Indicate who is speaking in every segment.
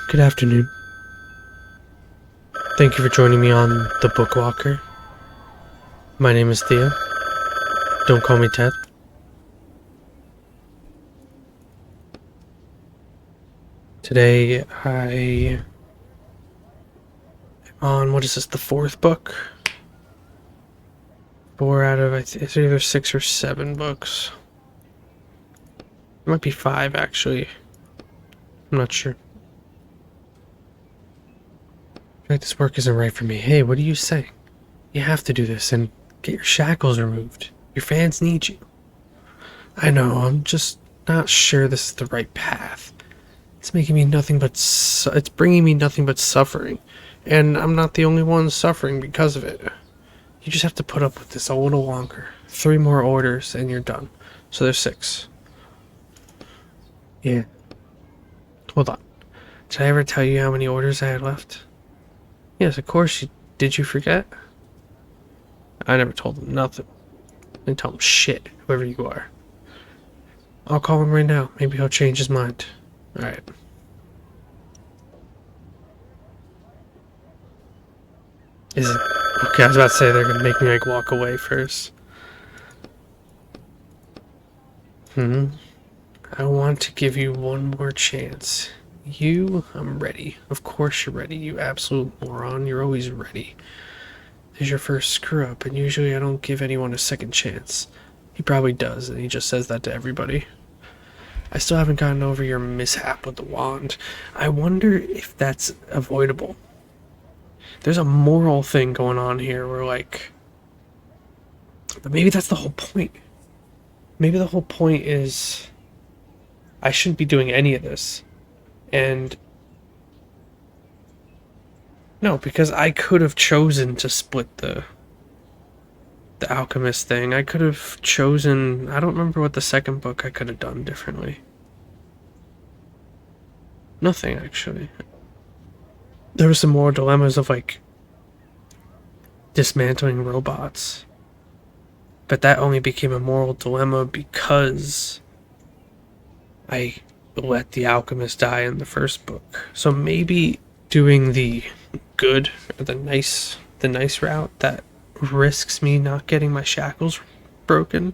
Speaker 1: Good afternoon. Thank you for joining me on The Bookwalker. My name is Theo. Don't call me Ted. Today I am on, what is this, the fourth book? 4 out of, it's either 6 or 7 books. It might be 5 actually. I'm not sure. I feel like this work isn't right for me. Hey, what are you saying? You have to do this and get your shackles removed. Your fans need you. I know, I'm just not sure this is the right path. It's making me nothing but it's bringing me nothing but suffering, and I'm not the only one suffering because of it. You just have to put up with this a little longer. 3 more orders and you're done. So there's 6. Yeah. Hold on. Did I ever tell you how many orders I had left? Yes, of course. Did you forget? I never told him nothing. I didn't tell him shit, whoever you are. I'll call him right now. Maybe he'll change his mind. Alright. Is it? Okay, I was about to say they're gonna make me like walk away first. I want to give you one more chance. I'm ready. Of course you're ready, you absolute moron. You're always ready. This is your first screw up, and usually I don't give anyone a second chance. He probably does, and he just says that to everybody. I still haven't gotten over your mishap with the wand. I wonder if that's avoidable. There's a moral thing going on here where, like... But maybe that's the whole point. Maybe the whole point is... I shouldn't be doing any of this. And... No, because I could have chosen to split the alchemist thing. I could have chosen... I don't remember what the second book I could have done differently. Nothing, actually. There were some more dilemmas of, like, dismantling robots. But that only became a moral dilemma because I let the alchemist die in the first book. So maybe doing the good, or the nice route that risks me not getting my shackles broken,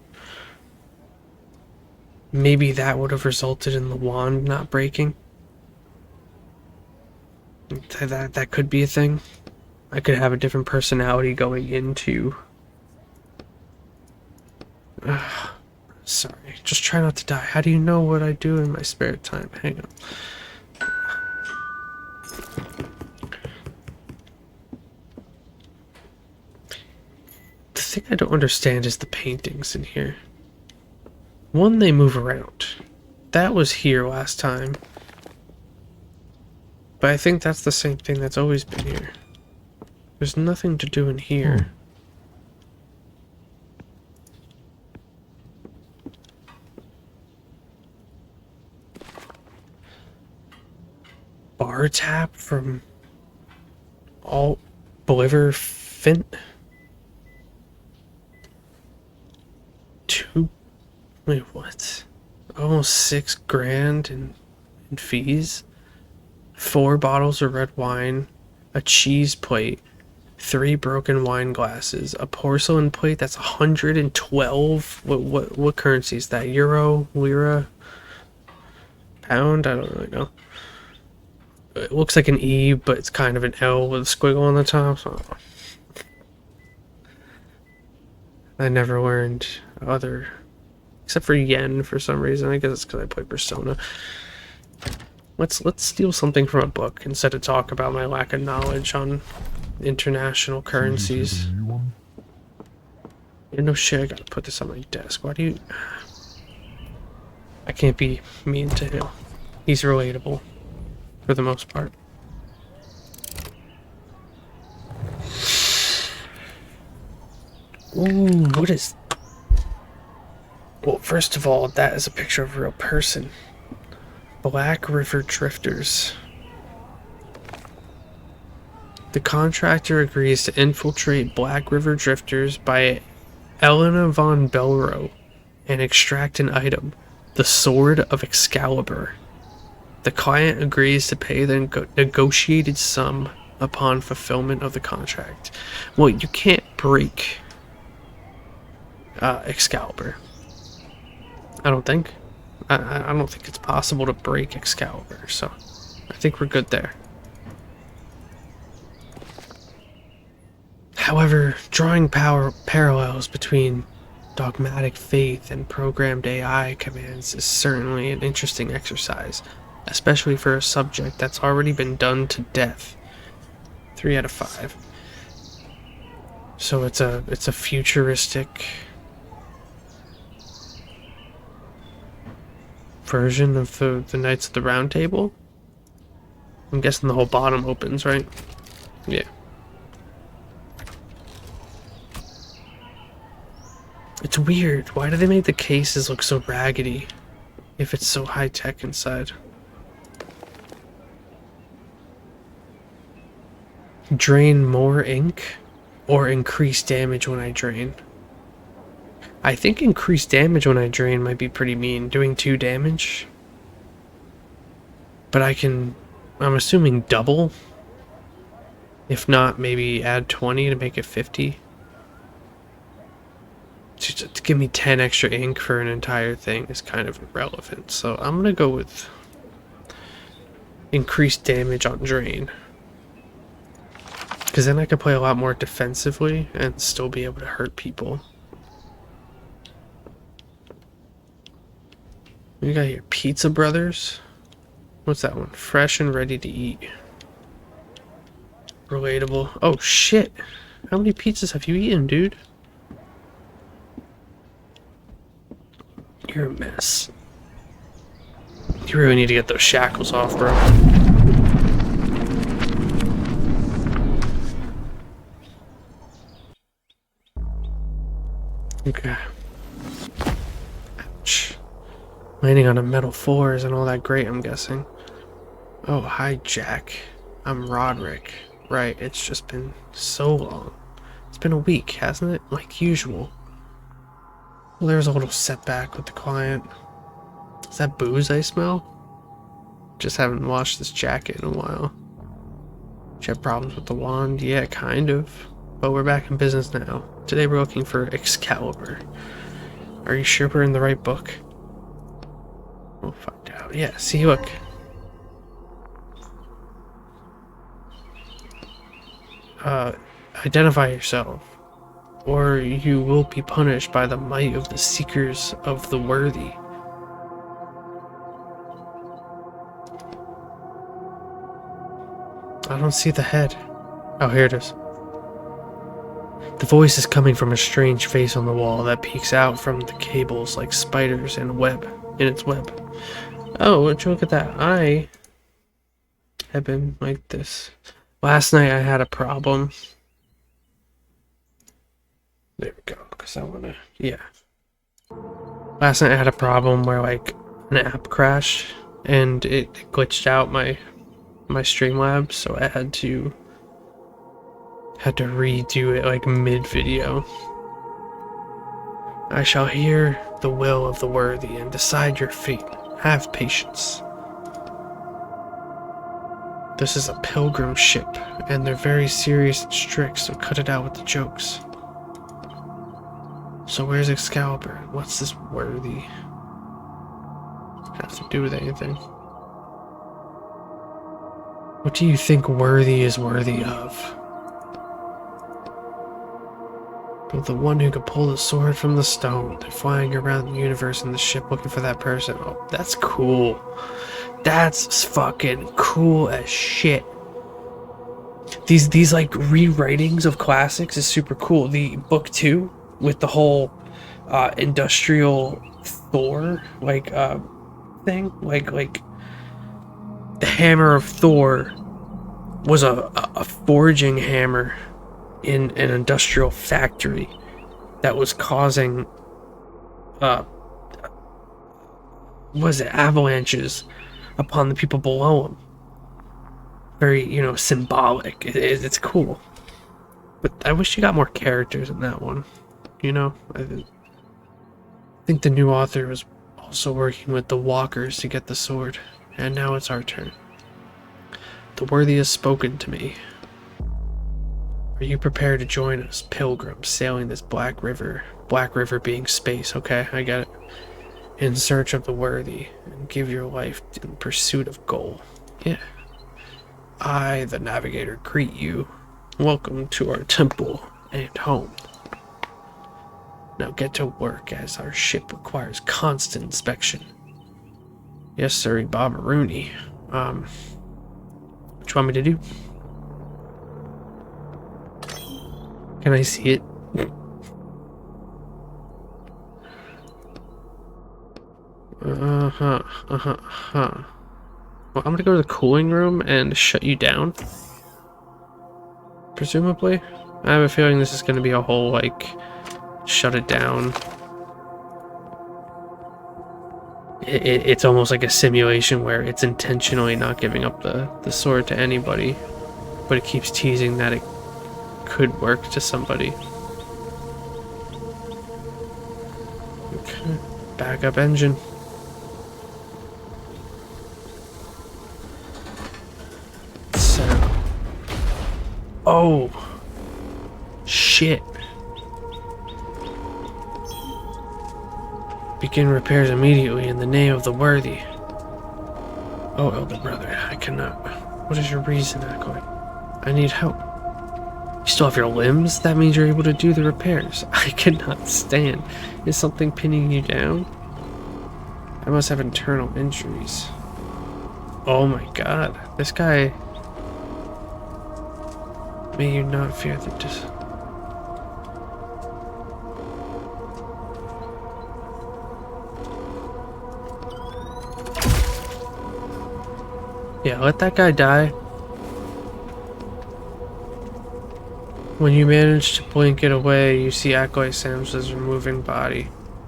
Speaker 1: maybe that would have resulted in the wand not breaking. That could be a thing. I could have a different personality going into... Sorry, just try not to die. How do you know what I do in my spare time? Hang on. The thing I don't understand is the paintings in here. One, they move around. That was here last time. But I think that's the same thing that's always been here. There's nothing to do in here. Bar tap from Alt Bolivar Fint. 2. Wait, what? Almost 6 grand in fees. 4 bottles of red wine, a cheese plate, 3 broken wine glasses, a porcelain plate that's 112. What currency is that? Euro, lira, pound? I don't really know. It looks like an E, but it's kind of an L with a squiggle on the top. So I never learned other, except for yen for some reason. I guess it's because I play Persona. Let's steal something from a book instead of talk about my lack of knowledge on international currencies. Yeah, no shit, I gotta put this on my desk. Why do you... I can't be mean to him. He's relatable. For the most part. Ooh, what is... Well, first of all, that is a picture of a real person. Black River Drifters. The contractor agrees to infiltrate Black River Drifters by Elena von Belro and extract an item, the Sword of Excalibur. The client agrees to pay the negotiated sum upon fulfillment of the contract. Well, you can't break Excalibur. I don't think. I don't think it's possible to break Excalibur, so I think we're good there. However, drawing parallels between dogmatic faith and programmed AI commands is certainly an interesting exercise, especially for a subject that's already been done to death. 3 out of 5. So it's a futuristic version of the Knights of the Round Table. I'm guessing the whole bottom opens, right? Yeah. It's weird. Why do they make the cases look so raggedy if it's so high-tech inside? Drain more ink or increase damage when I drain? I think increased damage when I drain might be pretty mean. Doing 2 damage. But I'm assuming double. If not, maybe add 20 to make it 50. To give me 10 extra ink for an entire thing is kind of irrelevant. So I'm gonna go with increased damage on drain. Because then I could play a lot more defensively and still be able to hurt people. We got here Pizza Brothers. What's that one? Fresh and ready to eat. Relatable. Oh shit! How many pizzas have you eaten, dude? You're a mess. You really need to get those shackles off, bro. Okay. Ouch. Landing on a metal floor isn't all that great, I'm guessing. Oh, hi, Jack. I'm Roderick. Right, it's just been so long. It's been a week, hasn't it? Like usual. Well, there's a little setback with the client. Is that booze I smell? Just haven't washed this jacket in a while. Do you have problems with the wand? Yeah, kind of. But we're back in business now. Today we're looking for Excalibur. Are you sure we're in the right book? We'll find out. Yeah, see, look. Identify yourself, or you will be punished by the might of the seekers of the worthy. I don't see the head. Oh, here it is. The voice is coming from a strange face on the wall that peeks out from the cables like spiders in its web. Oh, would you look at that? I have been like this. Last night I had a problem. There we go, because I want to, yeah. Last night I had a problem where like an app crashed and it glitched out my Streamlabs, so I had to redo it like mid-video. I shall hear the will of the worthy and decide your fate. Have patience. This is a pilgrim ship, and they're very serious and strict, so cut it out with the jokes. So where's Excalibur? What's this worthy have to do with anything? What do you think worthy is worthy of? But the one who could pull the sword from the stone. They're flying around the universe in the ship looking for that person. Oh, that's cool. That's fucking cool as shit. These like rewritings of classics is super cool. The book 2 with the whole industrial Thor like thing, like the hammer of Thor was a forging hammer in an industrial factory that was causing avalanches upon the people below him. Very, symbolic. It's cool. But I wish you got more characters in that one. I think the new author was also working with the walkers to get the sword. And now it's our turn. The worthy has spoken to me. Are you prepared to join us, pilgrims, sailing this black river? Black river being space, okay, I get it. In search of the worthy, and give your life in pursuit of goal. Yeah. I, the navigator, greet you. Welcome to our temple and home. Now get to work, as our ship requires constant inspection. Yes, sir, Bob Rooney. What you want me to do? Can I see it? Well, I'm gonna go to the cooling room and shut you down. Presumably. I have a feeling this is gonna be a whole, like, shut it down. It's almost like a simulation where it's intentionally not giving up the sword to anybody, but it keeps teasing that it could work to somebody. Okay, backup engine. So, oh, shit. Begin repairs immediately in the name of the worthy. Oh, elder brother, I cannot. What is your reason, Echoing? I need help. You still have your limbs? That means you're able to do the repairs. I cannot stand. Is something pinning you down? I must have internal injuries. Oh my god. This guy... May you not fear the Yeah, let that guy die. When you manage to blink it away, you see Acoy Sam's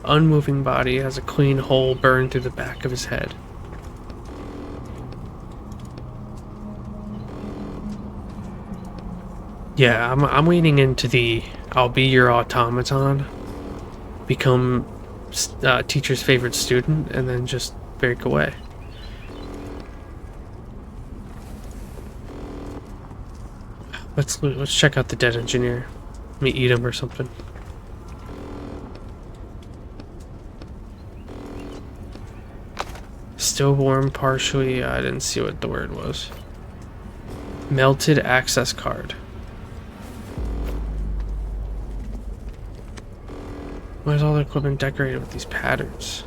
Speaker 1: unmoving body has a clean hole burned through the back of his head. Yeah, I'm leaning into the I'll be your automaton, become teacher's favorite student, and then just break away. Let's check out the dead engineer. Let me eat him or something. Still warm, partially. I didn't see what the word was. Melted access card. Why is all the equipment decorated with these patterns?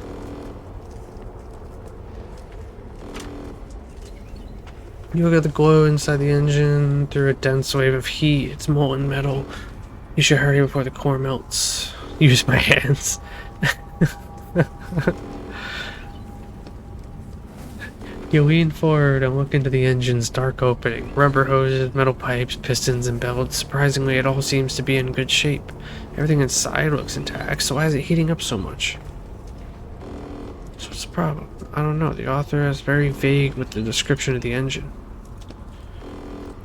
Speaker 1: You look at the glow inside the engine through a dense wave of heat. It's molten metal. You should hurry before the core melts. Use my hands. You lean forward and look into the engine's dark opening. Rubber hoses, metal pipes, pistons, and belts. Surprisingly, it all seems to be in good shape. Everything inside looks intact, so why is it heating up so much? So what's the problem? I don't know. The author is very vague with the description of the engine.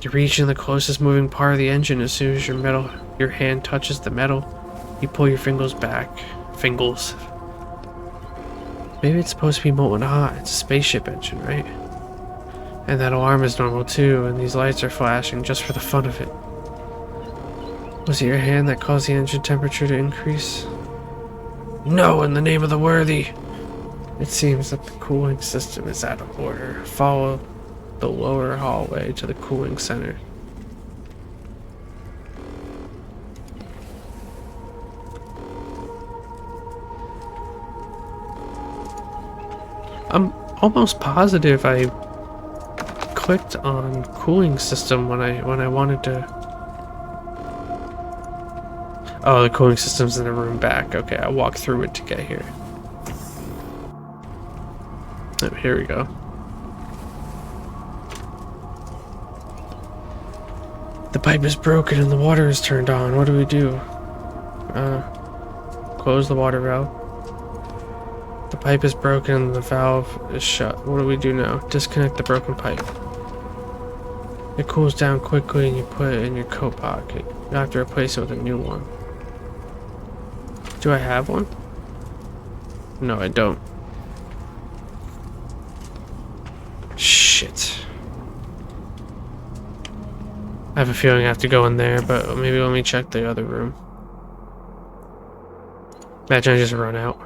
Speaker 1: You reach in the closest moving part of the engine. As soon as your hand touches the metal, you pull your fingers back. Maybe it's supposed to be molten hot. It's a spaceship engine, right? And that alarm is normal too, and these lights are flashing just for the fun of it. Was it your hand that caused the engine temperature to increase? No, in the name of the worthy! It seems that the cooling system is out of order. Follow the lower hallway to the cooling center. I'm almost positive I clicked on cooling system when I wanted to. Oh, the cooling system's in the room back. Okay, I walked through it to get here. Oh, here we go. The pipe is broken and the water is turned on. What do we do? Close the water valve. The pipe is broken and the valve is shut. What do we do now? Disconnect the broken pipe. It cools down quickly and you put it in your coat pocket. You have to replace it with a new one. Do I have one? No, I don't. shit. I have a feeling I have to go in there, but maybe let me check the other room. Imagine I just run out.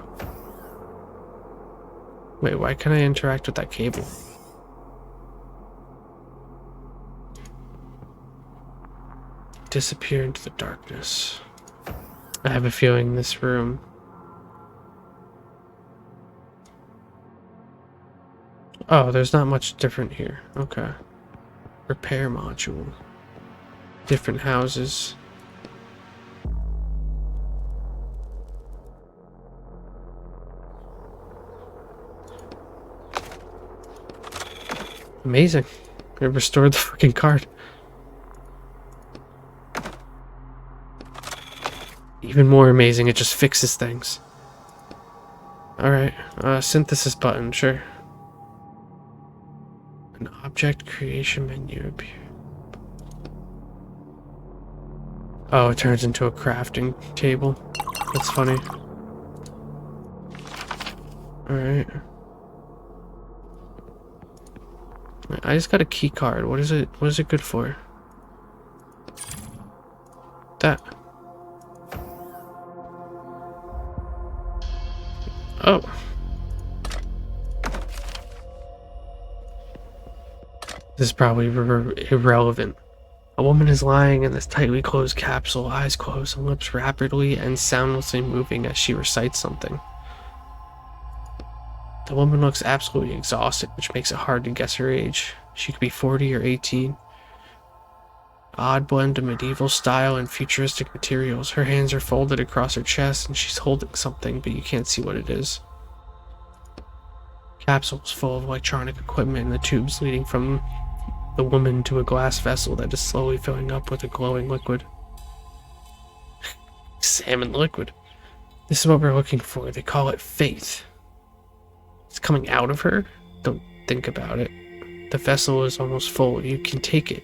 Speaker 1: Wait, why can't I interact with that cable? Disappear into the darkness. I have a feeling this room. Oh, there's not much different here. Okay. Repair module. Different houses. Amazing. It restored the fucking card. Even more amazing, it just fixes things. Alright, synthesis button, sure. An object creation menu appears. Oh, it turns into a crafting table. That's funny. Alright. I just got a key card. What is it good for? That. Oh. This is probably irrelevant. A woman is lying in this tightly closed capsule, eyes closed and lips rapidly and soundlessly moving as she recites something. The woman looks absolutely exhausted, which makes it hard to guess her age. She could be 40 or 18. Odd blend of medieval style and futuristic materials. Her hands are folded across her chest and she's holding something, but you can't see what it is. Capsule is full of electronic equipment and the tubes leading from the woman to a glass vessel that is slowly filling up with a glowing liquid. Salmon liquid. This is what we're looking for. They call it faith. It's coming out of her? Don't think about it. The vessel is almost full. You can take it.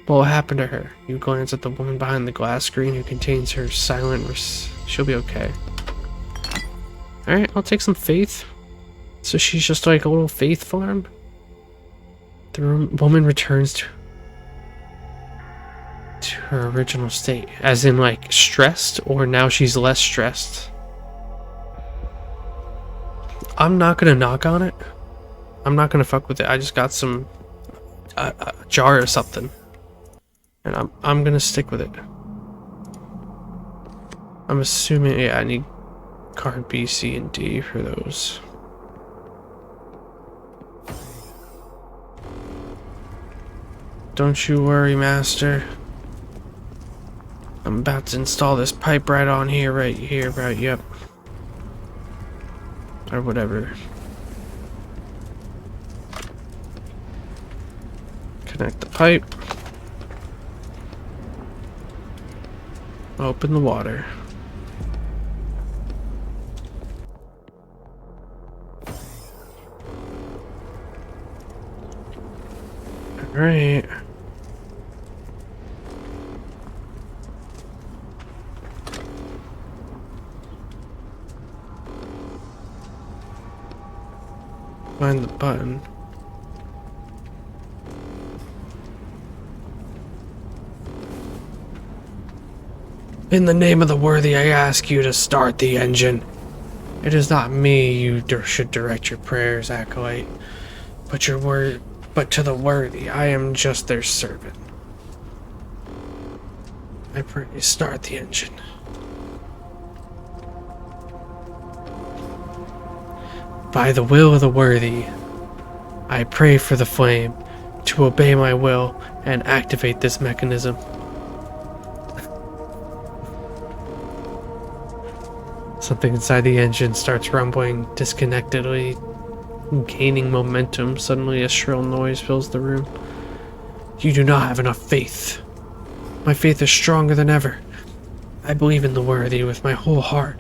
Speaker 1: What happened to her? You glance at the woman behind the glass screen who contains her silent she'll be okay. Alright, I'll take some faith. So she's just like a little faith farm? The woman returns to her original state. As in, like, stressed? Or now she's less stressed? I'm not gonna knock on it. I'm not gonna fuck with it. I just got some... a jar or something. And I'm gonna stick with it. I'm assuming... yeah, I need card B, C, and D for those. Don't you worry, master. I'm about to install this pipe right on here, right, yep. Or whatever. Connect the pipe. Open the water. Alright. Find the button. In the name of the worthy, I ask you to start the engine. It is not me you should direct your prayers, acolyte, but to the worthy, I am just their servant. I pray you start the engine. By the will of the worthy, I pray for the flame to obey my will and activate this mechanism. Something inside the engine starts rumbling disconnectedly, gaining momentum. Suddenly a shrill noise fills the room. You do not have enough faith. My faith is stronger than ever. I believe in the worthy with my whole heart,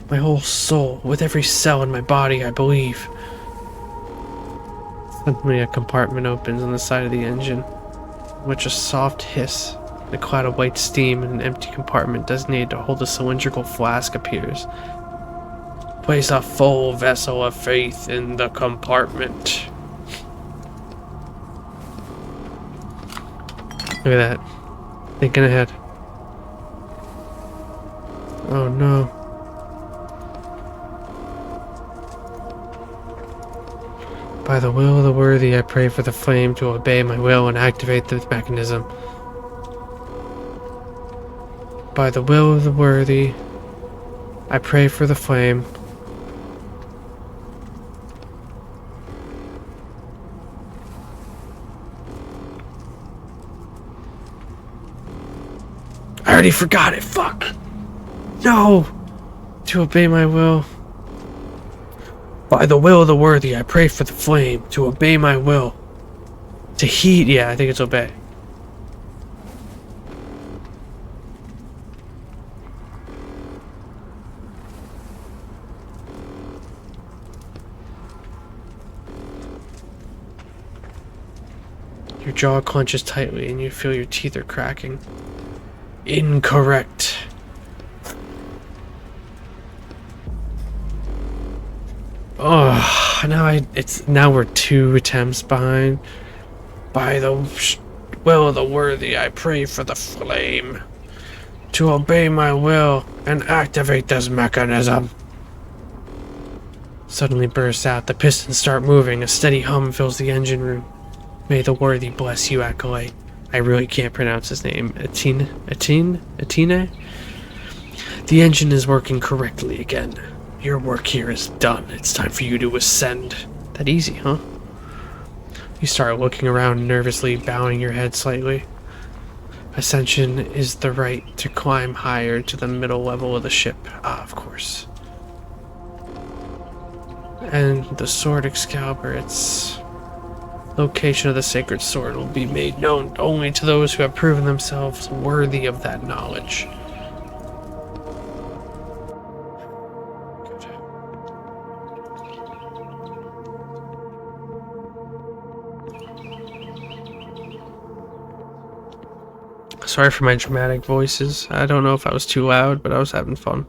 Speaker 1: my whole soul, with every cell in my body I believe. Suddenly a compartment opens on the side of the engine, which a soft hiss, a cloud of white steam in an empty compartment designated to hold a cylindrical flask appears. Place a full vessel of faith in the compartment. Look at that. Thinking ahead. Oh no. By the will of the worthy, I pray for the flame to obey my will and activate the mechanism. By the will of the worthy, I pray for the flame. I already forgot it, fuck! No! To obey my will. By the will of the worthy, I pray for the flame to obey my will. To heat, yeah, I think it's obey. Your jaw clenches tightly and you feel your teeth are cracking. Incorrect. Oh, now we're 2 attempts behind. By the will of the worthy, I pray for the flame to obey my will and activate this mechanism. Suddenly bursts out. The pistons start moving. A steady hum fills the engine room. May the worthy bless you, Acolyte. I really can't pronounce his name. Atine? The engine is working correctly again. Your work here is done. It's time for you to ascend. That easy, huh? You start looking around nervously, bowing your head slightly. Ascension is the right to climb higher to the middle level of the ship. Ah, of course. And the Sword Excalibur, its location of the sacred sword will be made known only to those who have proven themselves worthy of that knowledge. Sorry for my dramatic voices. I don't know if I was too loud, but I was having fun.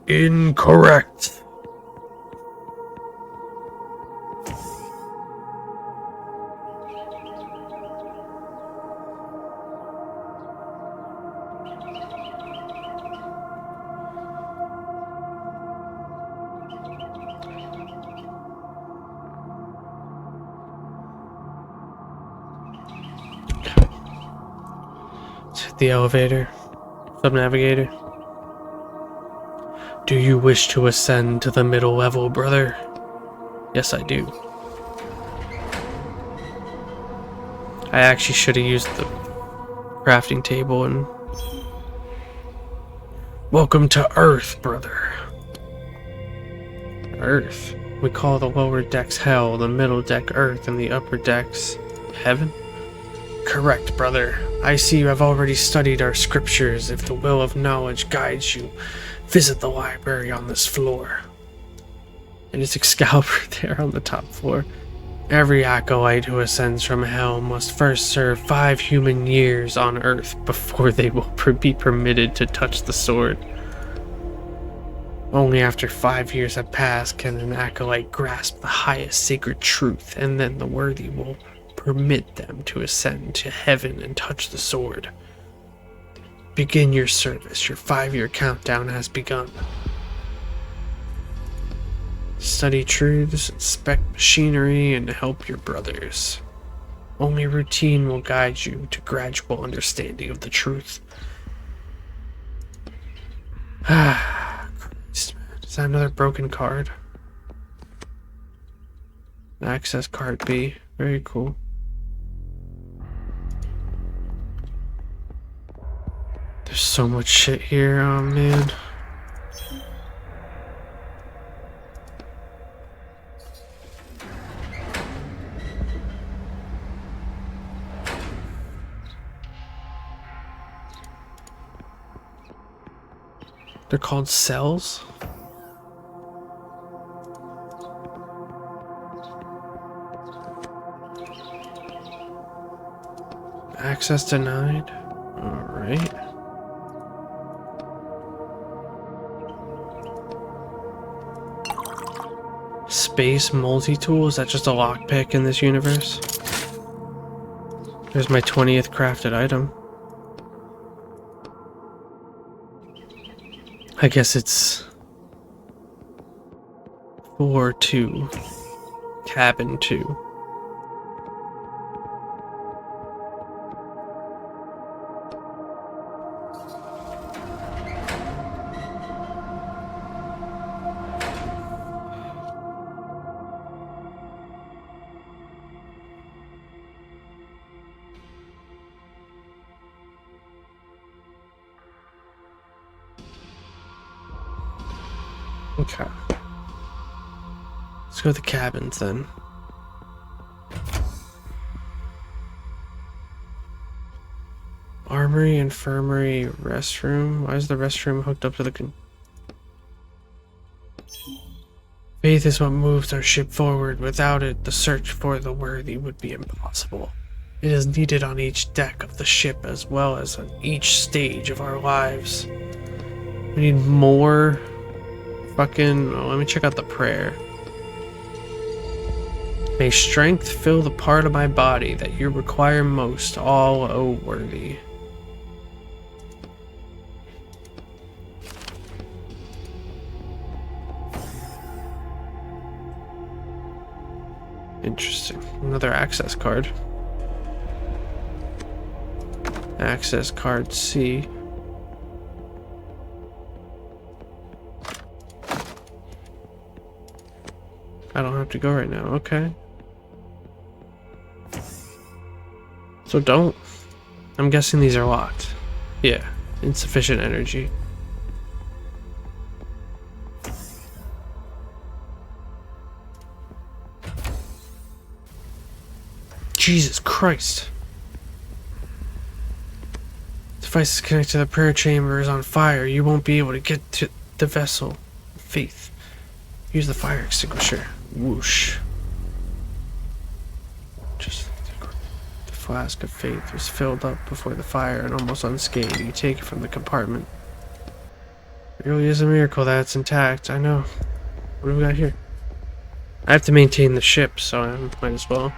Speaker 1: Incorrect. The elevator. Sub-navigator. Do you wish to ascend to the middle level, brother? Yes, I do. I actually should have used the crafting table and... Welcome to Earth, brother. Earth. We call the lower decks Hell, the middle deck Earth, and the upper decks Heaven? Correct, brother. I see you have already studied our scriptures. If the will of knowledge guides you, visit the library on this floor. And it's Excalibur there on the top floor. Every acolyte who ascends from hell must first serve 5 human years on Earth before they will be permitted to touch the sword. Only after 5 years have passed can an acolyte grasp the highest sacred truth, and then the worthy will permit them to ascend to heaven and touch the sword. Begin your service. Your 5-year countdown has begun. Study truths, inspect machinery, and help your brothers. Only routine will guide you to gradual understanding of the truth. Ah, Christ, man. Is that another broken card? Access card B. Very cool. There's so much shit here, oh man. They're called cells? Access denied. Alright. Space multi-tool? Is that just a lockpick in this universe? There's my 20th crafted item. I guess it's floor 2, cabin 2. Okay. Let's go to the cabins then. Armory, infirmary, restroom. Why is the restroom hooked up to the Faith is what moves our ship forward. Without it, the search for the worthy would be impossible. It is needed on each deck of the ship as well as on each stage of our lives. We need more fucking... Oh, let me check out the prayer. May strength fill the part of my body that you require most, all O worthy. Interesting. Another access card. Access card C. I don't have to go right now. Okay. So don't. I'm guessing these are locked. Yeah. Insufficient energy. Jesus Christ. Device is connected to the prayer chamber is on fire. You won't be able to get to the vessel. Faith. Use the fire extinguisher. Whoosh. Just the flask of faith was filled up before the fire and almost unscathed. You take it from the compartment. It really is a miracle that it's intact. I know. What do we got here? I have to maintain the ship, so I might as well.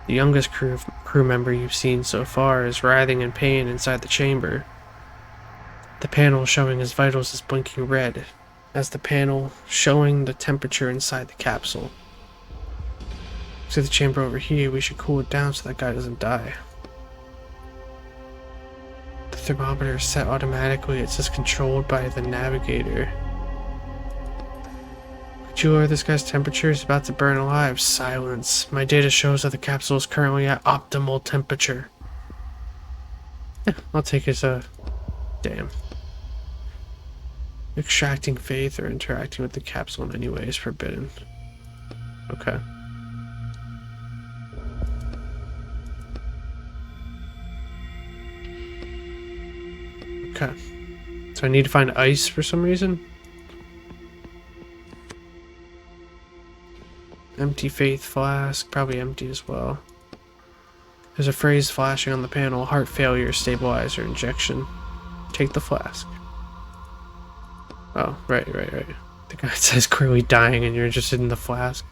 Speaker 1: The youngest crew member you've seen so far is writhing in pain inside the chamber. The panel showing his vitals is blinking red, as the panel showing the temperature inside the capsule. See the chamber over here, we should cool it down so that guy doesn't die. The thermometer is set automatically, it says controlled by the navigator. Could you lower this guy's temperature? He's about to burn alive. Silence. My data shows that the capsule is currently at optimal temperature. Yeah, I'll take his, damn. Extracting faith or interacting with the capsule in any way is forbidden. Okay. Okay. So I need to find ice for some reason? Empty faith flask, probably empty as well. There's a phrase flashing on the panel, heart failure, stabilizer, injection. Take the flask. Oh, right. The guy says clearly dying and you're interested in the flask.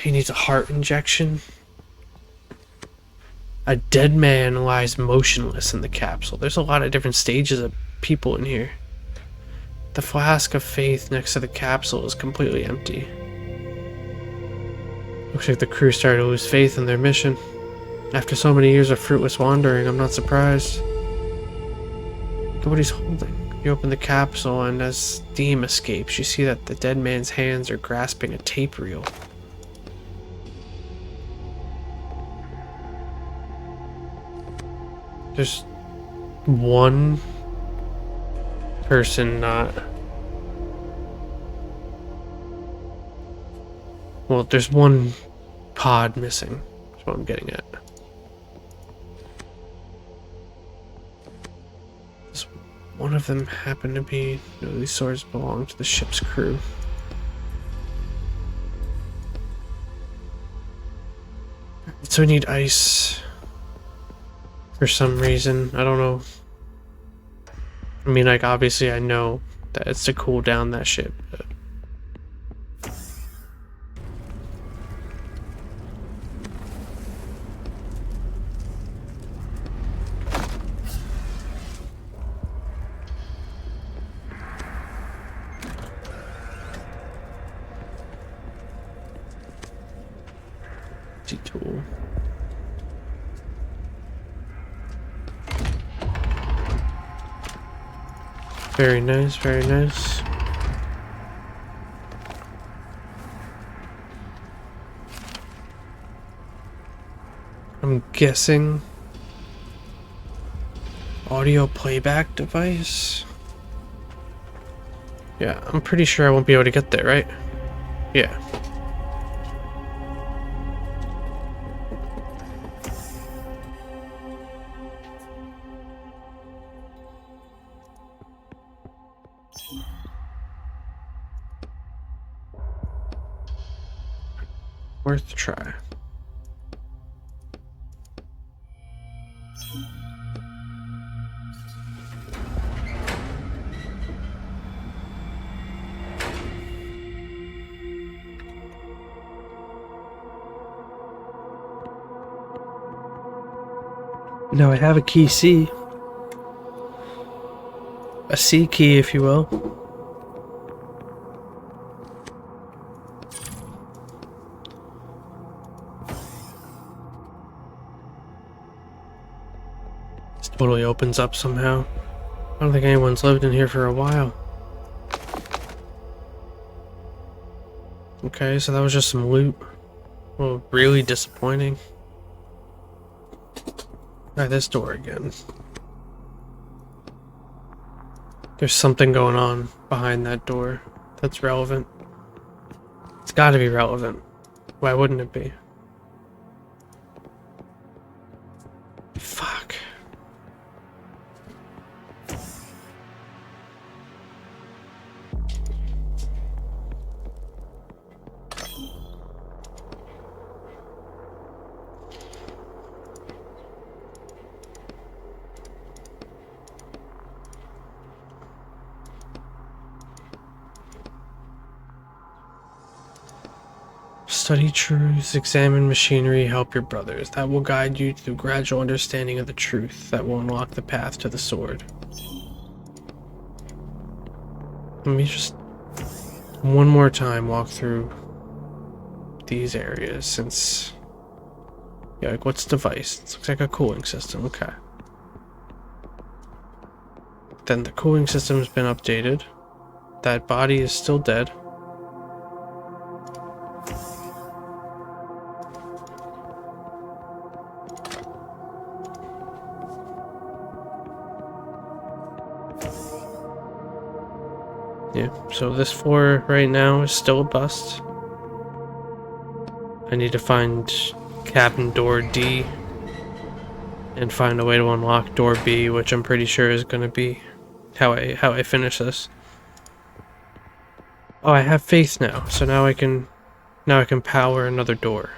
Speaker 1: He needs a heart injection. A dead man lies motionless in the capsule. There's a lot of different stages of people in here. The flask of faith next to the capsule is completely empty. Looks like the crew started to lose faith in their mission. After so many years of fruitless wandering, I'm not surprised. Look at what he's holding. You open the capsule and as steam escapes, you see that the dead man's hands are grasping a tape reel. There's one person not... Well, there's one pod missing. That's what I'm getting at. Does one of them happen to be... No, these swords belong to the ship's crew. So we need ice. For some reason. I don't know. I mean, like, obviously I know that it's to cool down that ship, but... Tool. Very nice, very nice. I'm guessing audio playback device. Yeah, I'm pretty sure I won't be able to get there, right? Yeah. Worth a try. Now I have a key C. A C key, if you will. This totally opens up somehow. I don't think anyone's lived in here for a while. Okay, so that was just some loot. Well, really disappointing. Try this door again. There's something going on behind that door that's relevant. It's gotta be relevant. Why wouldn't it be? Fuck. Study truths, examine machinery, help your brothers. That will guide you to gradual understanding of the truth that will unlock the path to the sword. Let me just one more time walk through these areas since... Yeah, like what's device? It looks like a cooling system, okay. Then the cooling system's been updated. That body is still dead. Yeah, so this floor right now is still a bust. I need to find cabin door D and find a way to unlock door B, which I'm pretty sure is going to be how I finish this. Oh, I have faith now, so now I can power another door.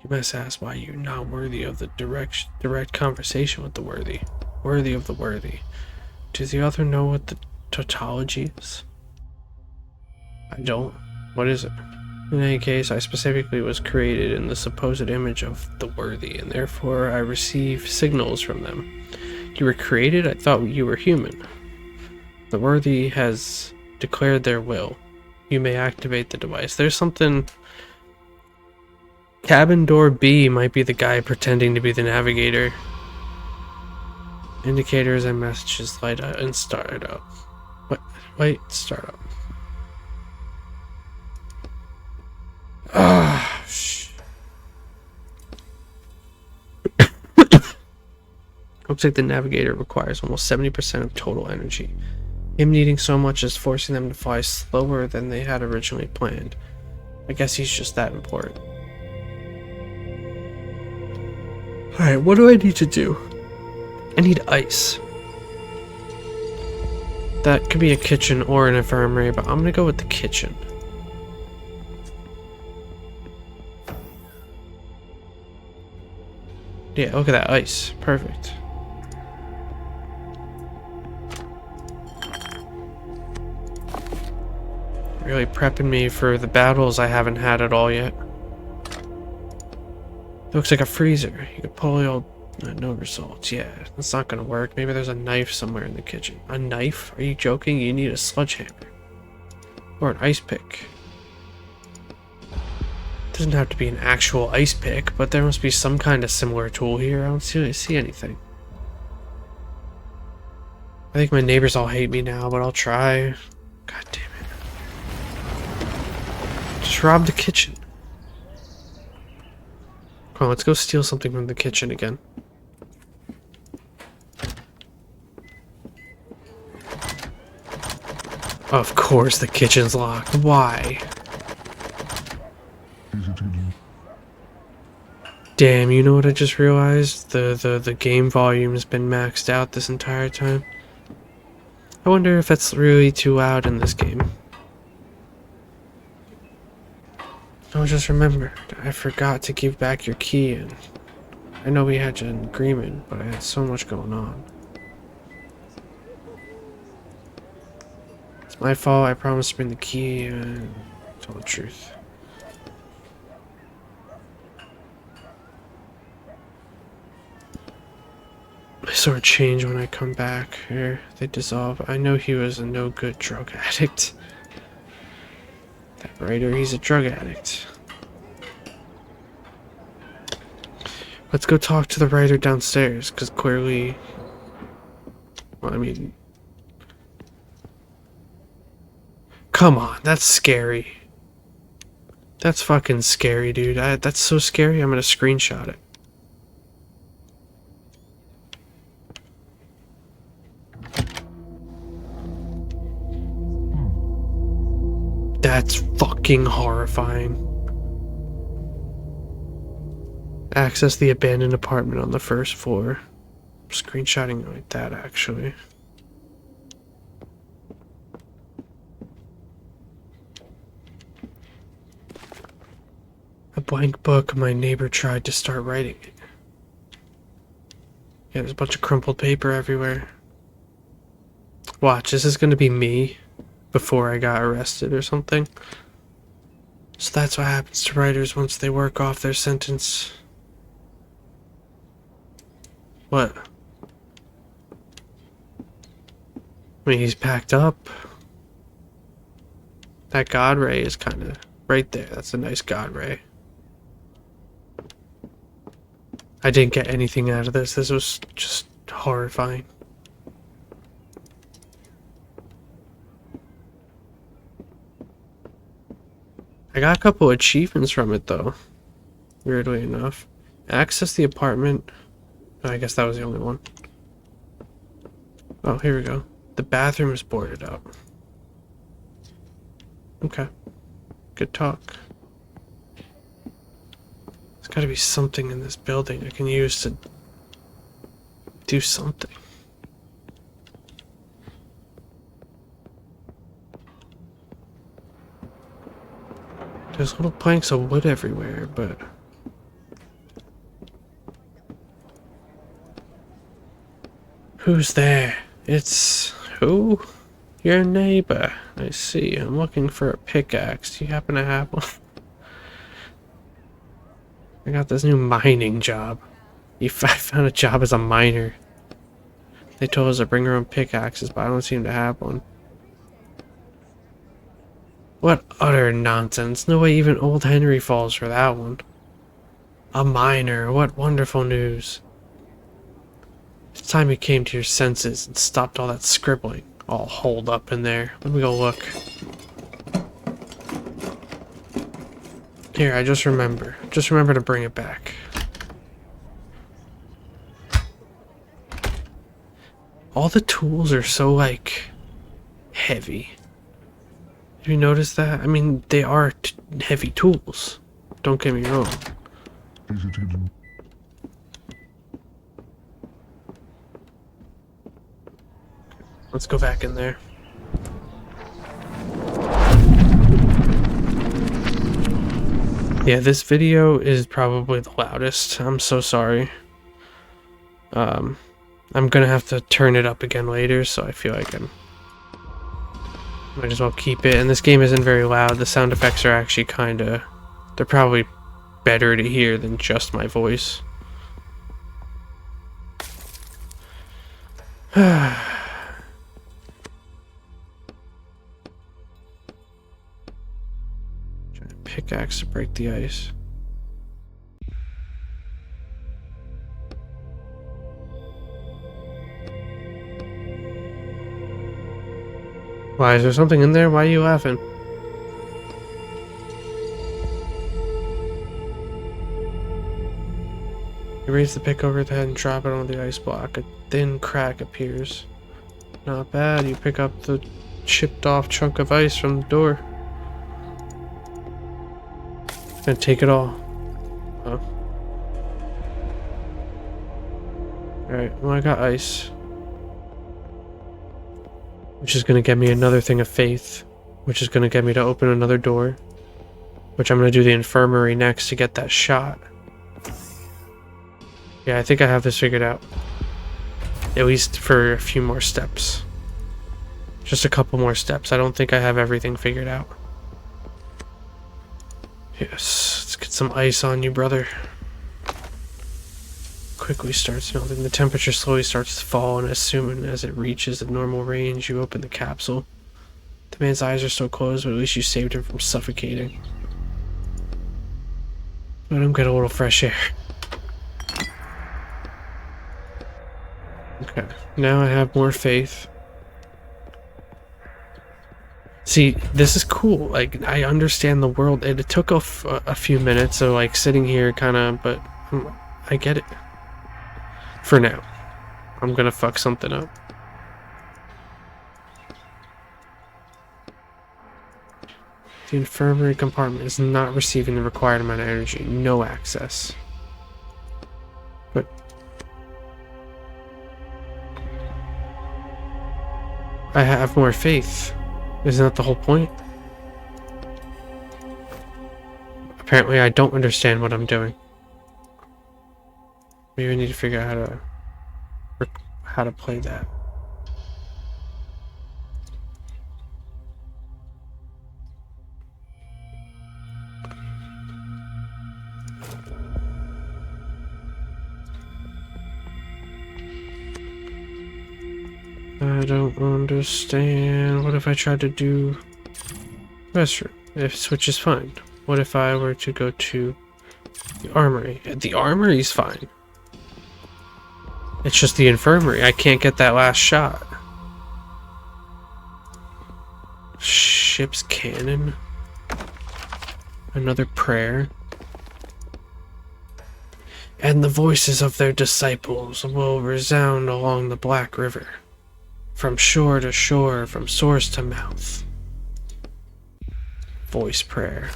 Speaker 1: You must ask why you're not worthy of the direct conversation with the worthy. Worthy of the worthy. Does the author know what the tautology is? I don't. What is it? In any case, I specifically was created in the supposed image of the worthy, and therefore I receive signals from them. You were created? I thought you were human. The worthy has declared their will. You may activate the device. There's something... Cabin door B might be the guy pretending to be the navigator. Indicators and messages light up and start up. What? Wait, start up. Ah, shh. Looks like the navigator requires almost 70% of total energy. Him needing so much is forcing them to fly slower than they had originally planned. I guess he's just that important. Alright, what do I need to do? I need ice. That could be a kitchen or an infirmary, but I'm gonna go with the kitchen. Yeah, look at that ice. Perfect. Really prepping me for the battles I haven't had at all yet. Looks like a freezer. You could pull the old... no results. Yeah, that's not gonna work. Maybe there's a knife somewhere in the kitchen. A knife? Are you joking? You need a sledgehammer. Or an ice pick. Doesn't have to be an actual ice pick, but there must be some kind of similar tool here. I don't see anything. I think my neighbors all hate me now, but I'll try. God damn it. Just rob the kitchen. Come on, let's go steal something from the kitchen again. Of course the kitchen's locked. Why? Damn, you know what I just realized? The game volume has been maxed out this entire time. I wonder if that's really too loud in this game. I just remembered. I forgot to give back your key, and I know we had an agreement, but I had so much going on. It's my fault. I promised to bring the key and tell the truth. My sword change when I come back. Here, they dissolve. I know he was a no-good drug addict. That writer, he's a drug addict. Let's go talk to the writer downstairs, because clearly... Well, I mean... Come on, that's scary. That's fucking scary, dude. That's so scary, I'm gonna screenshot it. That's fucking horrifying. Access the abandoned apartment on the first floor. I'm screenshotting it like that, actually. A blank book. My neighbor tried to start writing it. Yeah, there's a bunch of crumpled paper everywhere. Watch, this is gonna be me before I got arrested or something. So that's what happens to writers once they work off their sentence. What? I mean, he's packed up. That god ray is kind of right there. That's a nice god ray. I didn't get anything out of this. This was just horrifying. I got a couple achievements from it, though. Weirdly enough. Access the apartment. Oh, I guess that was the only one. Oh, here we go. The bathroom is boarded up. Okay. Good talk. There's gotta be something in this building I can use to do something. There's little planks of wood everywhere, but... Who's there? It's... who? Your neighbor. I see. I'm looking for a pickaxe. Do you happen to have one? I got this new mining job. I found a job as a miner. They told us to bring our own pickaxes, but I don't seem to have one. What utter nonsense. No way even old Henry falls for that one. A miner. What wonderful news. It's time you came to your senses and stopped all that scribbling. All holed up in there. Let me go look. Here, I just remember. Just remember to bring it back. All the tools are so, like, heavy. Have you noticed that? I mean, they are heavy tools. Don't get me wrong. Let's go back in there. Yeah, this video is probably the loudest. I'm so sorry. I'm gonna have to turn it up again later, so I feel like I'm Might as well keep it. And this game isn't very loud. The sound effects are actually they're probably better to hear than just my voice. Pickaxe to break the ice. Why, is there something in there? Why are you laughing? You raise the pick over the head and drop it on the ice block. A thin crack appears. Not bad. You pick up the chipped off chunk of ice from the door. And take it all. Oh. Alright, well, I got ice. Which is going to get me another thing of faith. Which is going to get me to open another door. Which I'm going to do the infirmary next to get that shot. Yeah, I think I have this figured out. At least for a few more steps. Just a couple more steps. I don't think I have everything figured out. Yes, let's get some ice on you, brother. Quickly starts melting. The temperature slowly starts to fall, and as soon as it reaches the normal range, you open the capsule. The man's eyes are still closed, but at least you saved him from suffocating. Let him get a little fresh air. Okay, now I have more faith. See, this is cool. Like, I understand the world. It took a few minutes of, like, sitting here kind of, but I get it. For now. I'm gonna fuck something up. The infirmary compartment is not receiving the required amount of energy. No access. But I have more faith. Isn't that the whole point? Apparently I don't understand what I'm doing. Maybe I need to figure out how to play that. I don't understand. What if I tried to do restroom? If switch is fine. What if I were to go to the armory? The armory's fine. It's just the infirmary. I can't get that last shot. Ship's cannon. Another prayer. And the voices of their disciples will resound along the Black River. From shore to shore, from source to mouth. Voice prayer.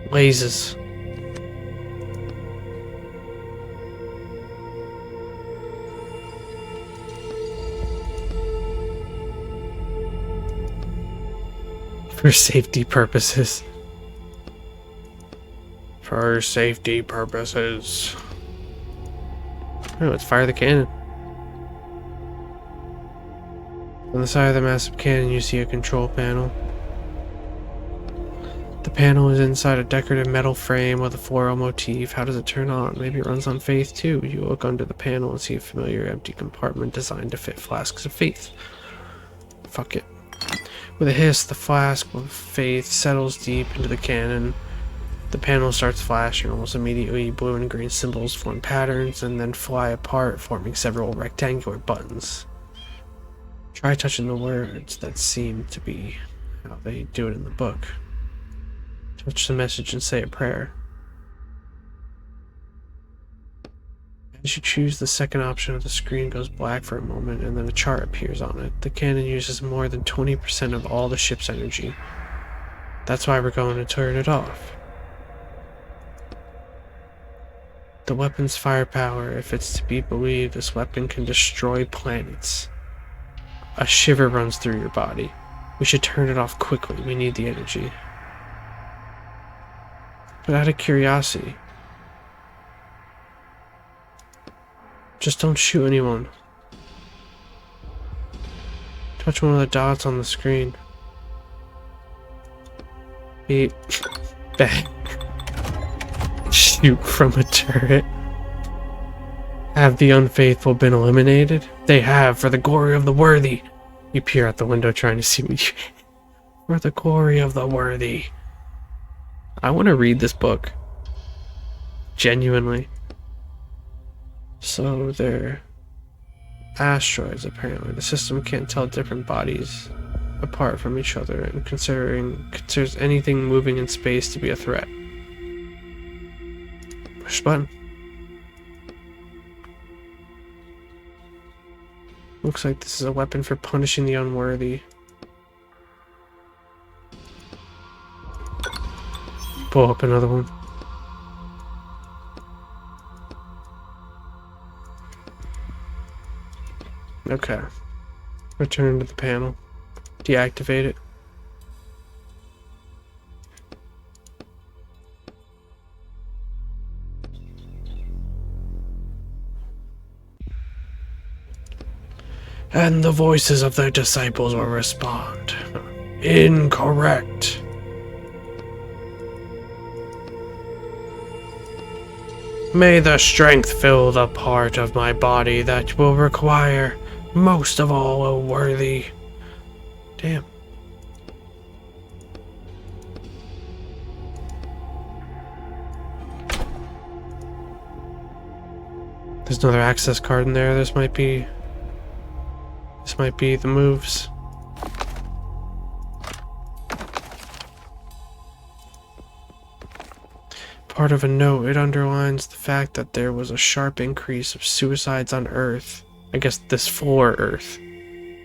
Speaker 1: Lasers. For safety purposes. For safety purposes. Oh, let's fire the cannon. On the side of the massive cannon, you see a control panel. The panel is inside a decorative metal frame with a floral motif. How does it turn on? Maybe it runs on faith too. You look under the panel and see a familiar empty compartment designed to fit flasks of faith. Fuck it. With a hiss, the flask of faith settles deep into the cannon. The panel starts flashing. Almost immediately, blue and green symbols form patterns and then fly apart, forming several rectangular buttons. Try touching the words that seem to be how they do it in the book. Touch the message and say a prayer. As you choose the second option, the screen goes black for a moment and then a chart appears on it. The cannon uses more than 20% of all the ship's energy. That's why we're going to turn it off. The weapon's firepower, if it's to be believed, this weapon can destroy planets. A shiver runs through your body. We should turn it off quickly. We need the energy. But out of curiosity, just don't shoot anyone. Touch one of the dots on the screen. Beep. Bang. Shoot from a turret. Have the unfaithful been eliminated? They have, for the glory of the worthy. You peer out the window trying to see what you... For the glory of the worthy. I want to read this book. Genuinely. So they're asteroids, apparently. The system can't tell different bodies apart from each other and considers anything moving in space to be a threat. Push the button. Looks like this is a weapon for punishing the unworthy. Pull up another one. Okay. Return to the panel. Deactivate it. And the voices of their disciples will respond. Incorrect. May the strength fill the part of my body that will require most of all a worthy. Damn. There's another access card in there. This might be the moves. Part of a note, it underlines the fact that there was a sharp increase of suicides on Earth. I guess this floor Earth.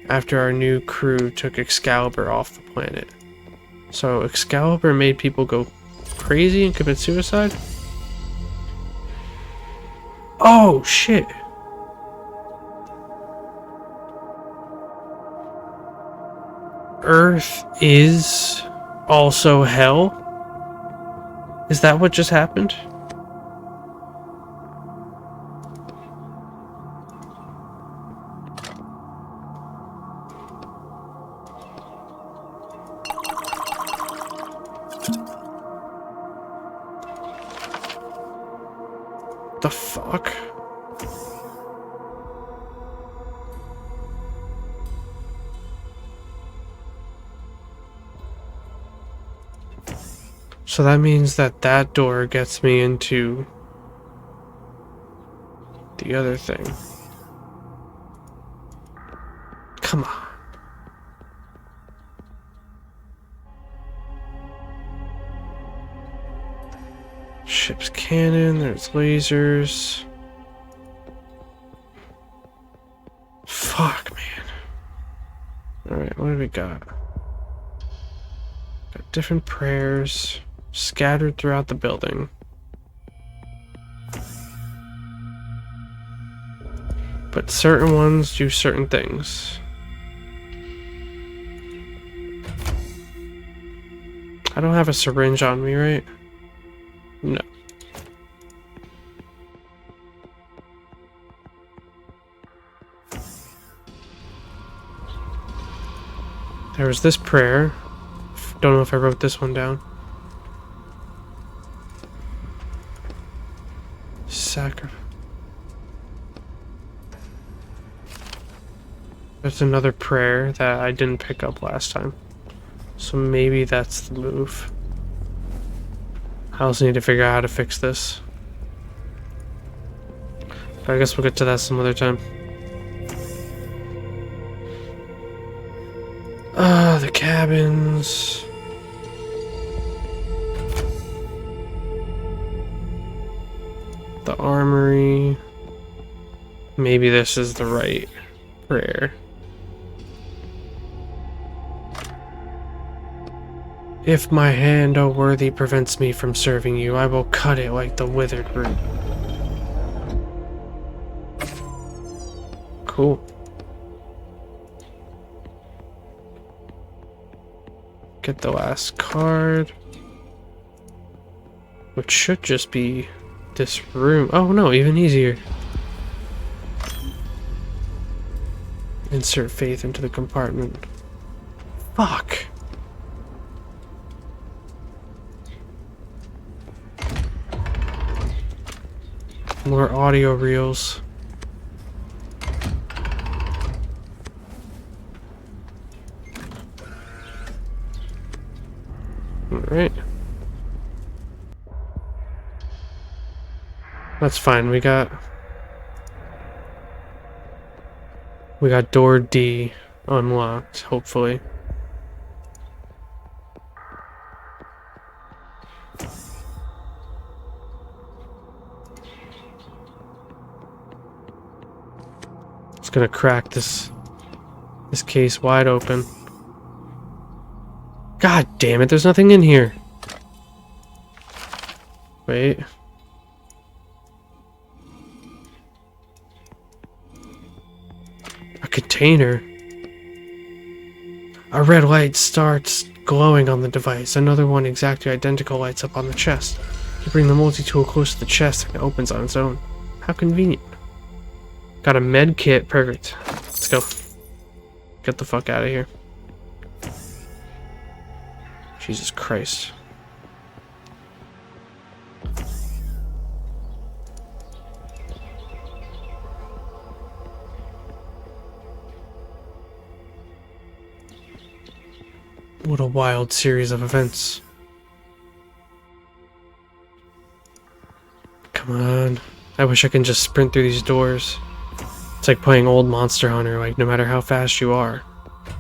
Speaker 1: After our new crew took Excalibur off the planet. So Excalibur made people go crazy and commit suicide? Oh shit! Earth is also hell? Is that what just happened? The fuck? So that means that that door gets me into the other thing. Come on. Ship's cannon, there's lasers. Fuck, man. Alright, what do we got? Got different prayers scattered throughout the building. But certain ones do certain things. I don't have a syringe on me, right? No. There was this prayer. Don't know if I wrote this one down. Sacrifice. There's another prayer that I didn't pick up last time. So maybe that's the move. I also need to figure out how to fix this. But I guess we'll get to that some other time. The cabins. The armory. Maybe this is the right prayer. If my hand, O worthy, prevents me from serving you, I will cut it like the withered root. Cool. Get the last card. Which should just be this room. Oh no, even easier. Insert faith into the compartment. Fuck. More audio reels. Alright. That's fine. We got door D unlocked, hopefully. It's gonna crack this case wide open. God damn it, there's nothing in here. Wait. A container. A red light starts glowing on the device. Another one exactly identical lights up on the chest. You bring the multi-tool close to the chest and it opens on its own. How convenient. Got a med kit. Perfect. Let's go. Get the fuck out of here. Jesus Christ. What a wild series of events. Come on. I wish I could just sprint through these doors. It's like playing old Monster Hunter, like no matter how fast you are,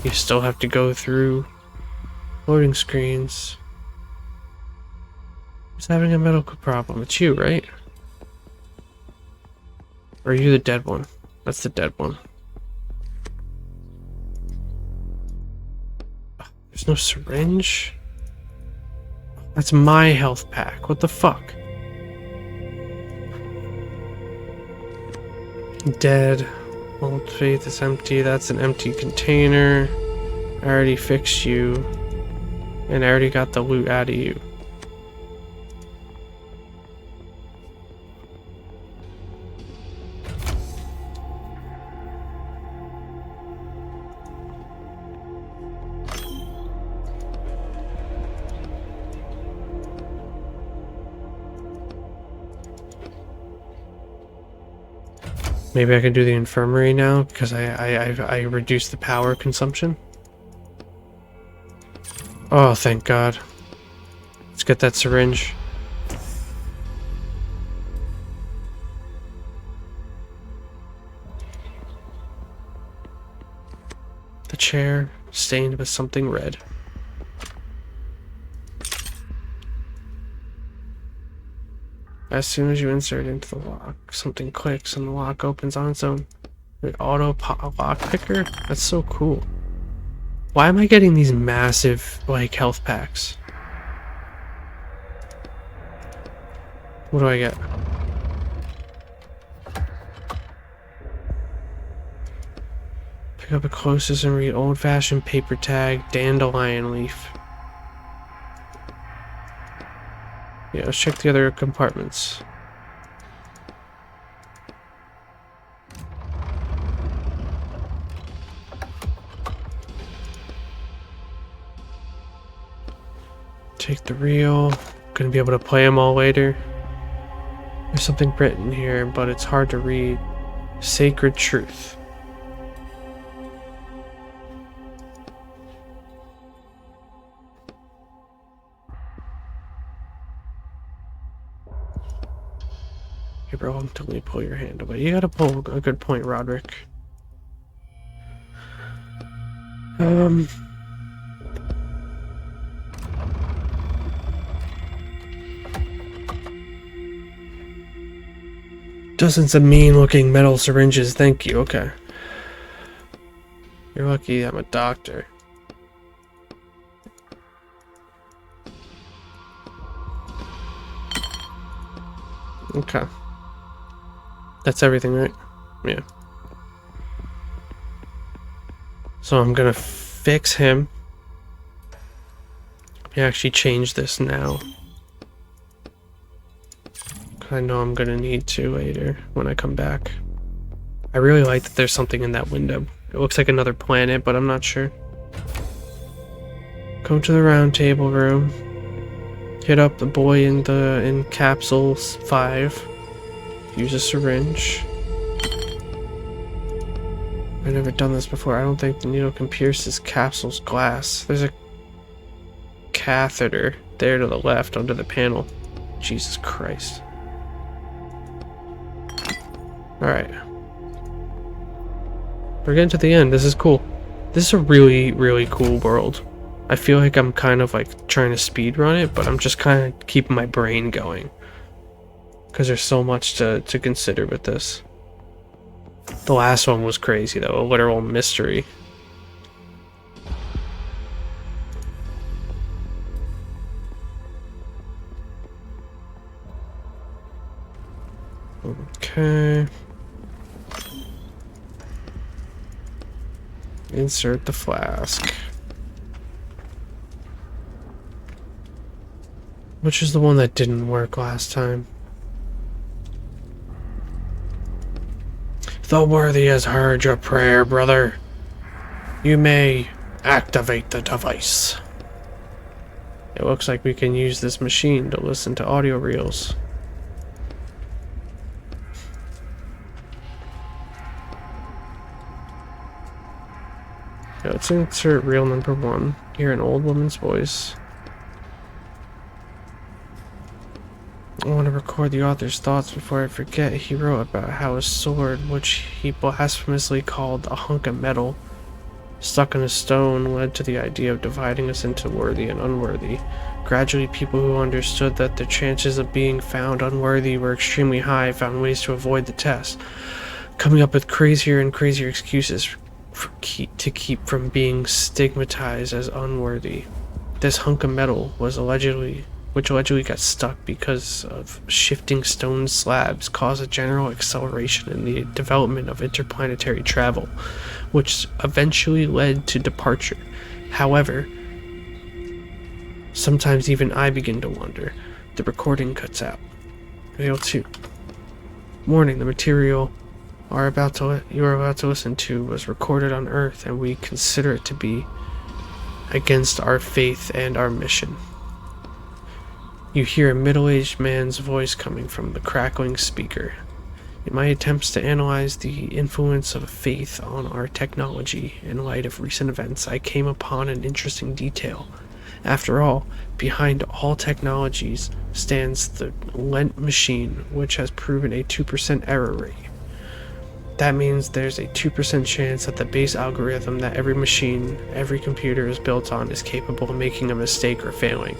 Speaker 1: you still have to go through loading screens. Who's having a medical problem? It's you, right? Or are you the dead one? That's the dead one. There's no syringe? That's my health pack. What the fuck? Dead. Old faith is empty. That's an empty container. I already fixed you. And I already got the loot out of you. Maybe I can do the infirmary now because I reduced the power consumption. Oh, thank God. Let's get that syringe. The chair stained with something red. As soon as you insert it into the lock, something clicks and the lock opens on its own. The auto lock picker? That's so cool. Why am I getting these massive, like, health packs? What do I get? Pick up a closest and read old-fashioned paper tag, dandelion leaf. Yeah, let's check the other compartments. Take the reel. Gonna be able to play them all later. There's something written here, but it's hard to read. Sacred truth. Hey bro, I'm telling you, pull your hand away. You gotta pull a good point, Roderick. Dozens of mean-looking metal syringes, thank you, okay. You're lucky I'm a doctor. Okay. That's everything, right? Yeah. So I'm gonna fix him. Let me actually change this now. I know I'm gonna need to later when I come back. I really like that there's something in that window. It looks like another planet, but I'm not sure. Come to the round table room. Hit up the boy in capsule 5. Use a syringe. I've never done this before. I don't think the needle can pierce this capsule's glass. There's a catheter there to the left under the panel. Jesus Christ. Alright. We're getting to the end. This is cool. This is a really, really cool world. I feel like I'm kind of like trying to speed run it, but I'm just kind of keeping my brain going. Because there's so much to consider with this. The last one was crazy though, a literal mystery. Okay. Insert the flask. Which is the one that didn't work last time? The worthy has heard your prayer, brother. You may activate the device. It looks like we can use this machine to listen to audio reels. Let's insert reel number 1. Hear an old woman's voice. I want to record the author's thoughts before I forget. He wrote about how a sword, which he blasphemously called a hunk of metal, stuck in a stone, led to the idea of dividing us into worthy and unworthy. Gradually, people who understood that the chances of being found unworthy were extremely high found ways to avoid the test, coming up with crazier and crazier excuses to keep from being stigmatized as unworthy. This hunk of metal was allegedly got stuck because of shifting stone slabs caused a general acceleration in the development of interplanetary travel, which eventually led to departure. However, sometimes even I begin to wonder. The recording cuts out. Reel 2. Warning, the material you are about to listen to was recorded on Earth, and we consider it to be against our faith and our mission. You hear a middle-aged man's voice coming from the crackling speaker. In my attempts to analyze the influence of faith on our technology in light of recent events, I came upon an interesting detail. After all, behind all technologies stands the Lent machine, which has proven a 2% error rate. That means there's a 2% chance that the base algorithm that every machine, every computer is built on is capable of making a mistake or failing.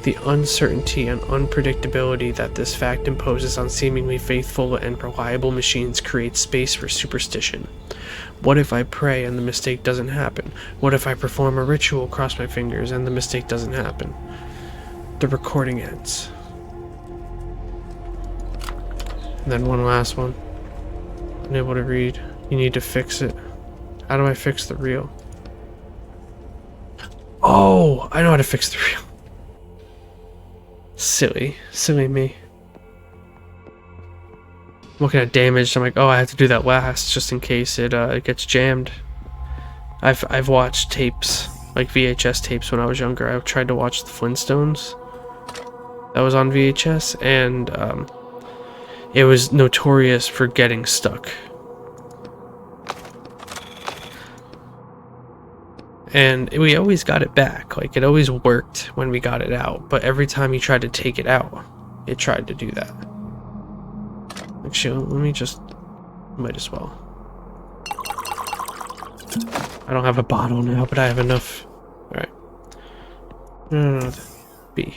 Speaker 1: The uncertainty and unpredictability that this fact imposes on seemingly faithful and reliable machines creates space for superstition. What if I pray and the mistake doesn't happen? What if I perform a ritual, cross my fingers, and the mistake doesn't happen? The recording ends. And then one last one. Unable to read. You need to fix it. How do I fix the reel? Oh, I know how to fix the reel. Silly me. I'm looking at damage. I'm like, oh, I have to do that last just in case it gets jammed. I've watched tapes, like VHS tapes when I was younger. I tried to watch the Flintstones. That was on VHS, and it was notorious for getting stuck. And we always got it back. Like, it always worked when we got it out. But every time you tried to take it out, it tried to do that. Actually, let me just... Might as well. I don't have a bottle now, but I have enough. Alright. B.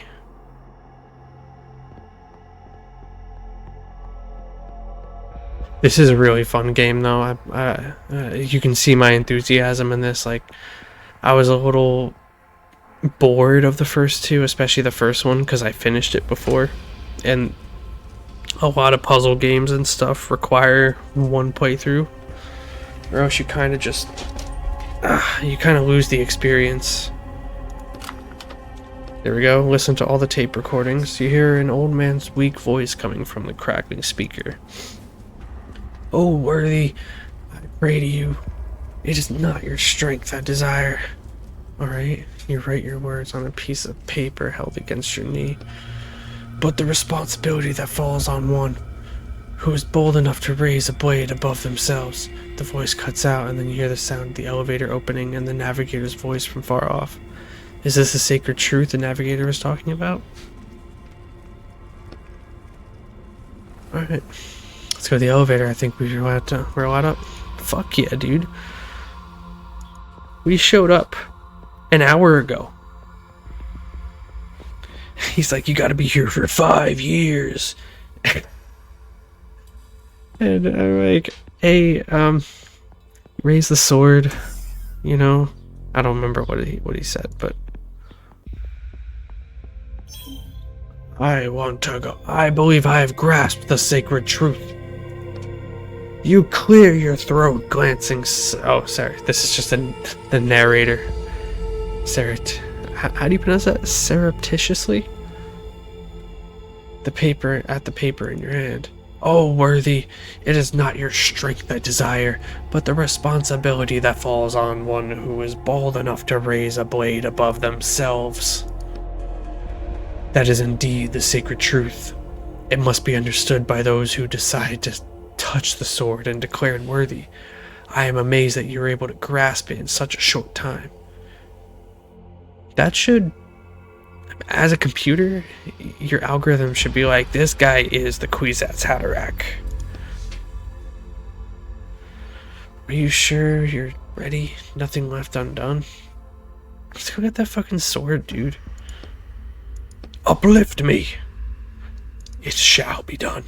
Speaker 1: This is a really fun game, though. You can see my enthusiasm in this. Like, I was a little bored of the first two, especially the first one, because I finished it before. And a lot of puzzle games and stuff require one playthrough, or else you kind of just... you kind of lose the experience. There we go. Listen to all the tape recordings. You hear an old man's weak voice coming from the crackling speaker. Oh, worthy, I pray to you. It is not your strength I desire. Alright? You write your words on a piece of paper held against your knee. But the responsibility that falls on one who is bold enough to raise a blade above themselves. The voice cuts out, and then you hear the sound of the elevator opening and the navigator's voice from far off. Is this the sacred truth the navigator was talking about? Alright. Let's go to the elevator. I think we're allowed up. Fuck yeah, dude. We showed up an hour ago. He's like, you gotta be here for 5 years. And I'm like, hey, raise the sword, you know? I don't remember what he said, but I want to go. I believe I have grasped the sacred truth. You clear your throat, glancing. Oh, sorry. This is just the narrator. How do you pronounce that? Surreptitiously? The paper in your hand. Oh, worthy, it is not your strength I desire, but the responsibility that falls on one who is bold enough to raise a blade above themselves. That is indeed the sacred truth. It must be understood by those who decide to touch the sword and declare it worthy. I am amazed that you were able to grasp it in such a short time. That should... As a computer, your algorithm should be like, this guy is the Kwisatz Haderach. Are you sure you're ready? Nothing left undone? Let's go get that fucking sword, dude. Uplift me! It shall be done.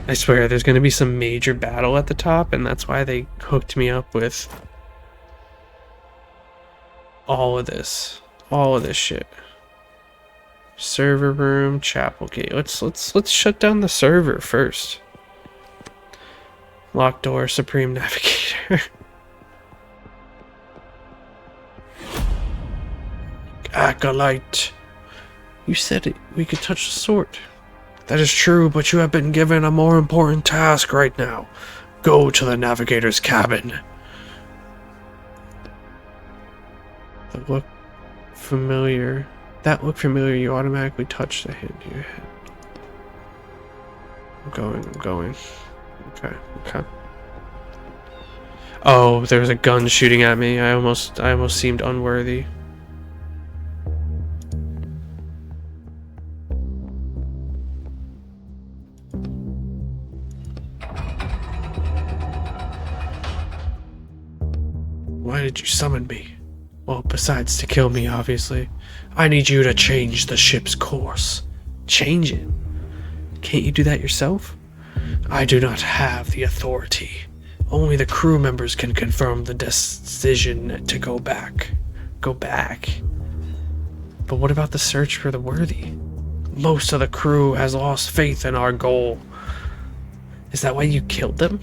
Speaker 1: I swear, there's gonna be some major battle at the top, and that's why they hooked me up with all of this shit. Server room, chapel gate. Let's shut down the server first. Locked door, supreme navigator. Acolyte. You said we could touch the sword. That is true, but you have been given a more important task right now. Go to the navigator's cabin. That looked familiar. You automatically touch the hand you hit. I'm going. Okay. Oh, there was a gun shooting at me. I almost seemed unworthy. Why did you summon me? Well, besides to kill me, obviously. I need you to change the ship's course. Change it? Can't you do that yourself? I do not have the authority. Only the crew members can confirm the decision to go back. Go back? But what about the search for the worthy? Most of the crew has lost faith in our goal. Is that why you killed them?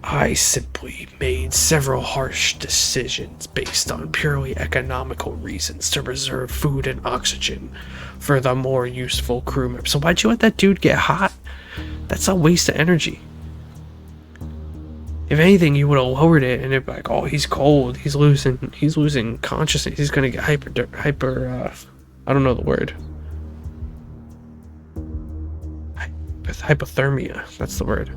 Speaker 1: I simply made several harsh decisions based on purely economical reasons to reserve food and oxygen for the more useful crew members. So why'd you let that dude get hot? That's a waste of energy. If anything, you would have lowered it and it'd be like, oh, he's cold, he's losing consciousness, he's gonna get hyper I don't know the word. Hypothermia, that's the word.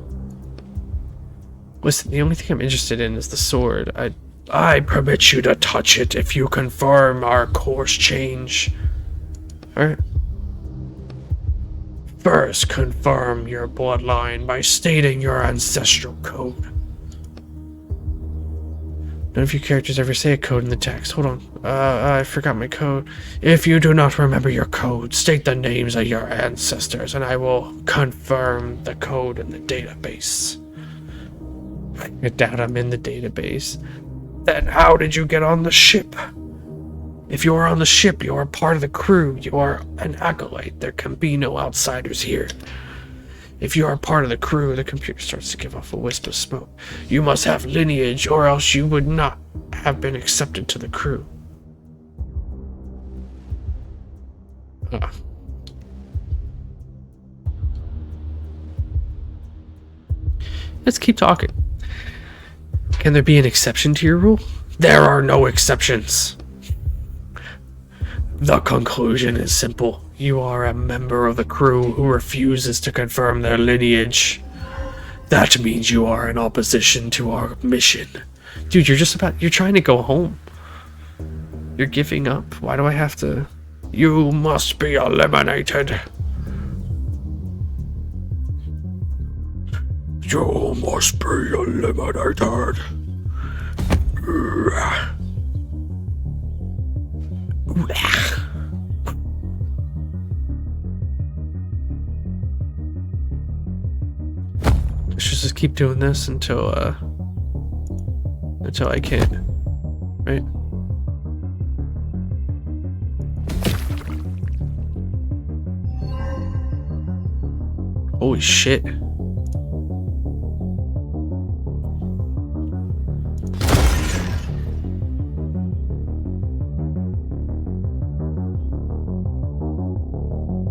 Speaker 1: Listen, the only thing I'm interested in is the sword. I permit you to touch it if you confirm our course change. Alright. First, confirm your bloodline by stating your ancestral code. None of your characters ever say a code in the text. Hold on. I forgot my code. If you do not remember your code, state the names of your ancestors, and I will confirm the code in the database. I doubt I'm in the database. Then how did you get on the ship? If you are on the ship, you are part of the crew. You are an acolyte. There can be no outsiders here. If you are part of the crew, the computer starts to give off a wisp of smoke. You must have lineage, or else you would not have been accepted to the crew. Let's keep talking. Can there be an exception to your rule? There are no exceptions. The conclusion is simple. You are a member of the crew who refuses to confirm their lineage. That means you are in opposition to our mission. Dude, you're trying to go home. You're giving up. Why do I have to? You must be eliminated. You must be eliminated. I should just keep doing this until I can't. Right? Holy shit.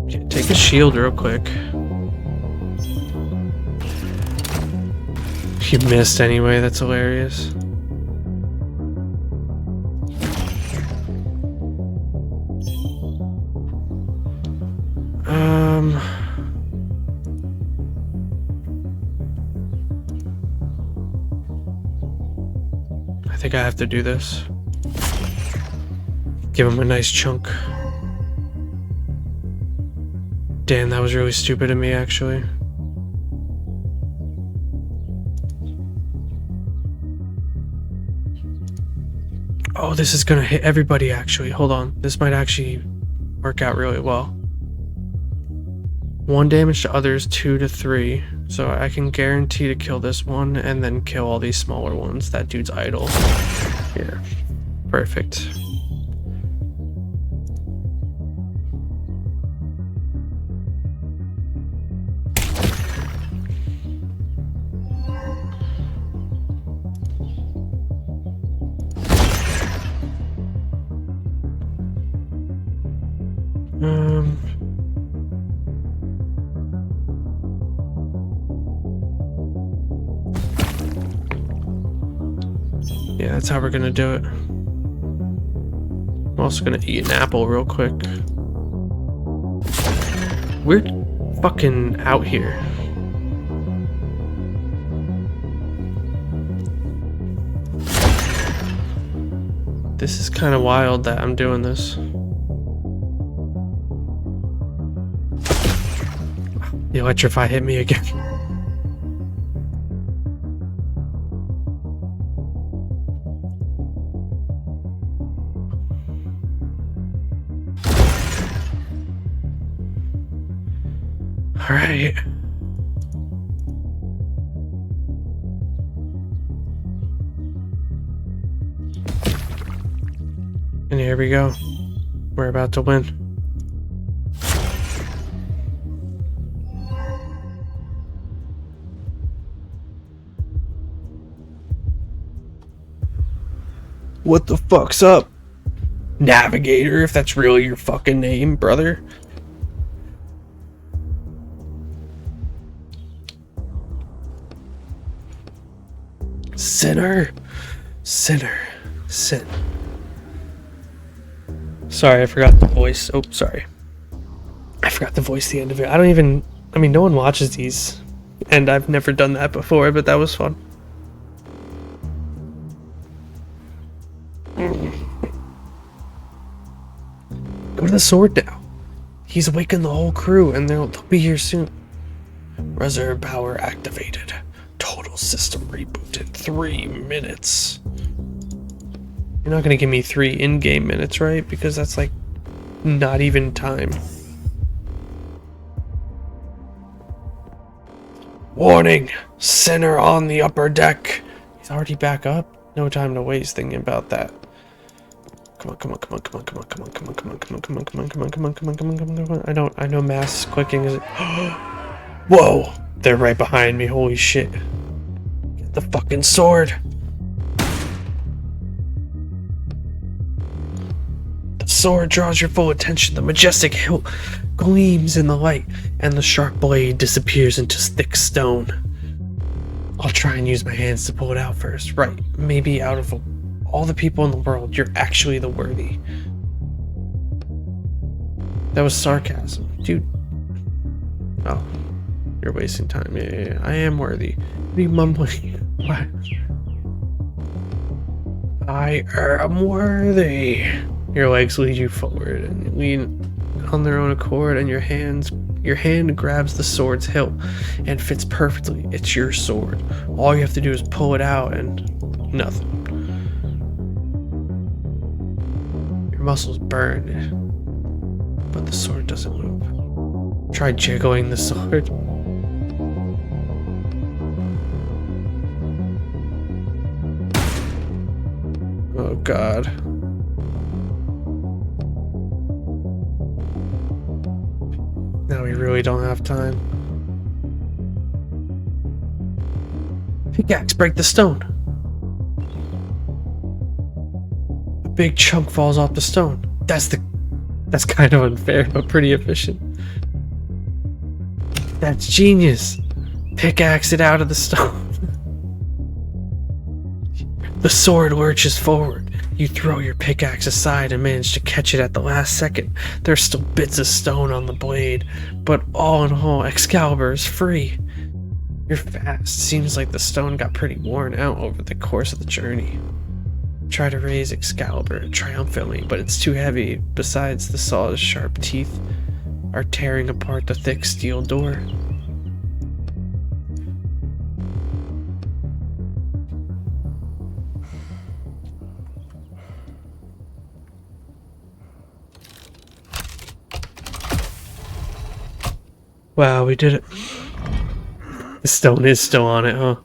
Speaker 1: Okay, take a shield real quick. You missed anyway, that's hilarious. I think I have to do this. Give him a nice chunk. Damn, that was really stupid of me, actually. Oh, this is gonna hit everybody, actually. Hold on. This might actually work out really well. 1 damage to others, 2 to 3. So I can guarantee to kill this one and then kill all these smaller ones. That dude's idle. Yeah. Perfect. Yeah, that's how we're gonna do it. I'm also gonna eat an apple real quick. We're fucking out here. This is kind of wild that I'm doing this. The electrify hit me again. All right. And here we go. We're about to win. What the fuck's up? Navigator, if that's really your fucking name, brother. Sinner. Sinner. Sin. Sorry, I forgot the voice. Oh, sorry. I forgot the voice at the end of it. I mean, no one watches these. And I've never done that before, but that was fun. Go to the sword now. He's awakened the whole crew, and they'll be here soon. Reserve power activated. Total system rebooted. 3 minutes. You're not gonna give me 3 in-game minutes, right? Because that's like not even time. Warning! Sinner on the upper deck. He's already back up. No time to waste thinking about that. Come on, come on, come on, come on, come on, come on, come on, come on, come on, come on, come on, come on, come on, come on, come on, come on, come on. I know mass clicking is. Whoa! They're right behind me. Holy shit! Get the fucking sword. The sword draws your full attention. The majestic hilt gleams in the light, and the sharp blade disappears into thick stone. I'll try and use my hands to pull it out first. Right, maybe out of all the people in the world, you're actually the worthy. That was sarcasm. Dude. Oh. You're wasting time. Yeah. I am worthy. What are you mumbling? What? I am worthy. Your legs lead you forward and you lean on their own accord, and your hand grabs the sword's hilt and fits perfectly. It's your sword. All you have to do is pull it out and nothing. Your muscles burn, but the sword doesn't move. Try jiggling the sword. Oh God. Now we really don't have time. Pickaxe, break the stone. A big chunk falls off the stone. That's kind of unfair, but pretty efficient. That's genius. Pickaxe it out of the stone. The sword lurches forward. You throw your pickaxe aside and manage to catch it at the last second. There's still bits of stone on the blade, but all in all, Excalibur is free. You're fast. Seems like the stone got pretty worn out over the course of the journey. Try to raise Excalibur triumphantly, but it's too heavy. Besides, the saw's sharp teeth are tearing apart the thick steel door. Wow, we did it. The stone is still on it, huh?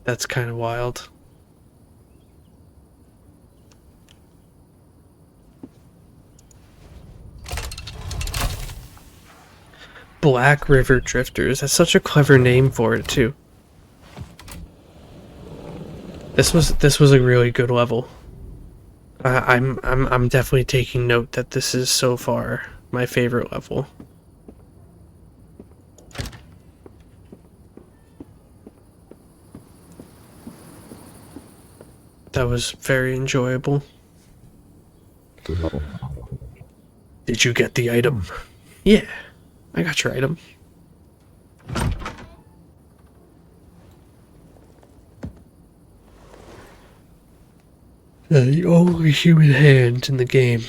Speaker 1: That's kind of wild. Black River Drifters. That's such a clever name for it too. This was a really good level. I'm definitely taking note that this is so far my favorite level. That was very enjoyable. Did you get the item? Yeah, I got your item. The only human hand in the game.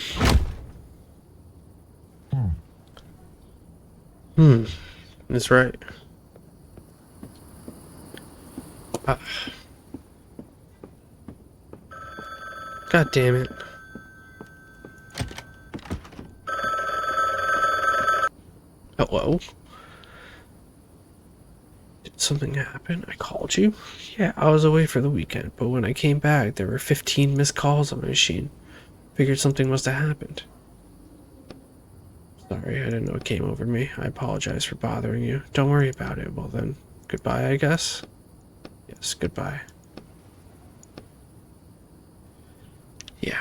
Speaker 1: That's right. God damn it. Hello? Did something happen? I called you? Yeah, I was away for the weekend, but when I came back, there were 15 missed calls on my machine. Figured something must have happened. Sorry, I didn't know it came over me. I apologize for bothering you. Don't worry about it. Well then, goodbye, I guess? Yes, goodbye. Yeah.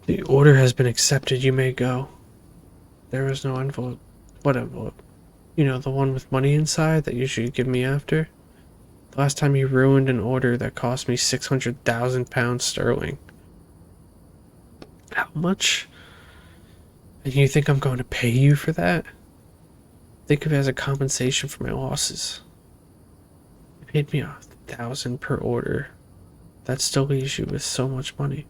Speaker 1: The order has been accepted. You may go. There was no envelope. What envelope? You know, the one with money inside that you should give me after? The last time you ruined an order that cost me 600,000 pounds sterling. How much? And you think I'm going to pay you for that? Think of it as a compensation for my losses. You paid me 1,000 per order. That still leaves you with so much money.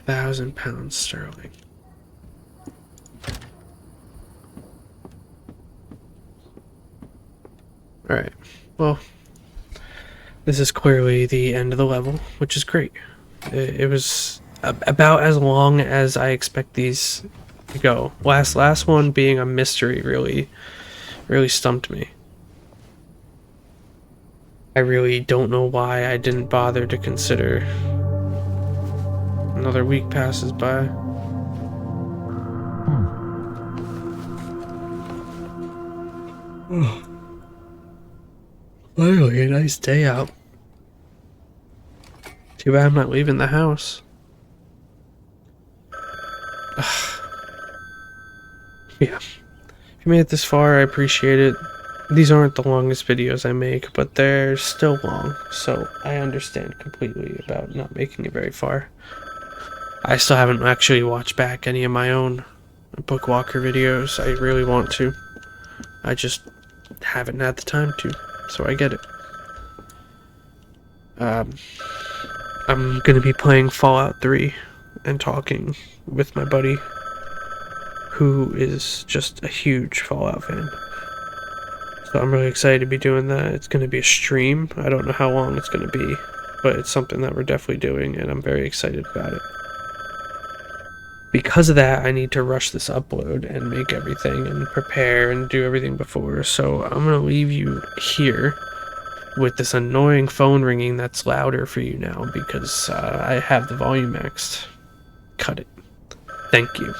Speaker 1: £1,000 sterling. Alright, well, this is clearly the end of the level, which is great. It was about as long as I expect these to go. Last one being a mystery really stumped me. I really don't know why I didn't bother to consider. Another week passes by. Finally, a nice day out. Too bad I'm not leaving the house. Yeah. If you made it this far, I appreciate it. These aren't the longest videos I make, but they're still long, so I understand completely about not making it very far. I still haven't actually watched back any of my own Bookwalker videos. I really want to. I just haven't had the time to, so I get it. I'm gonna be playing Fallout 3 and talking with my buddy, who is just a huge Fallout fan. So I'm really excited to be doing that. It's gonna be a stream. I don't know how long it's gonna be, but it's something that we're definitely doing, and I'm very excited about it. Because of that, I need to rush this upload and make everything and prepare and do everything before. So I'm gonna leave you here with this annoying phone ringing that's louder for you now because I have the volume maxed. Cut it. Thank you.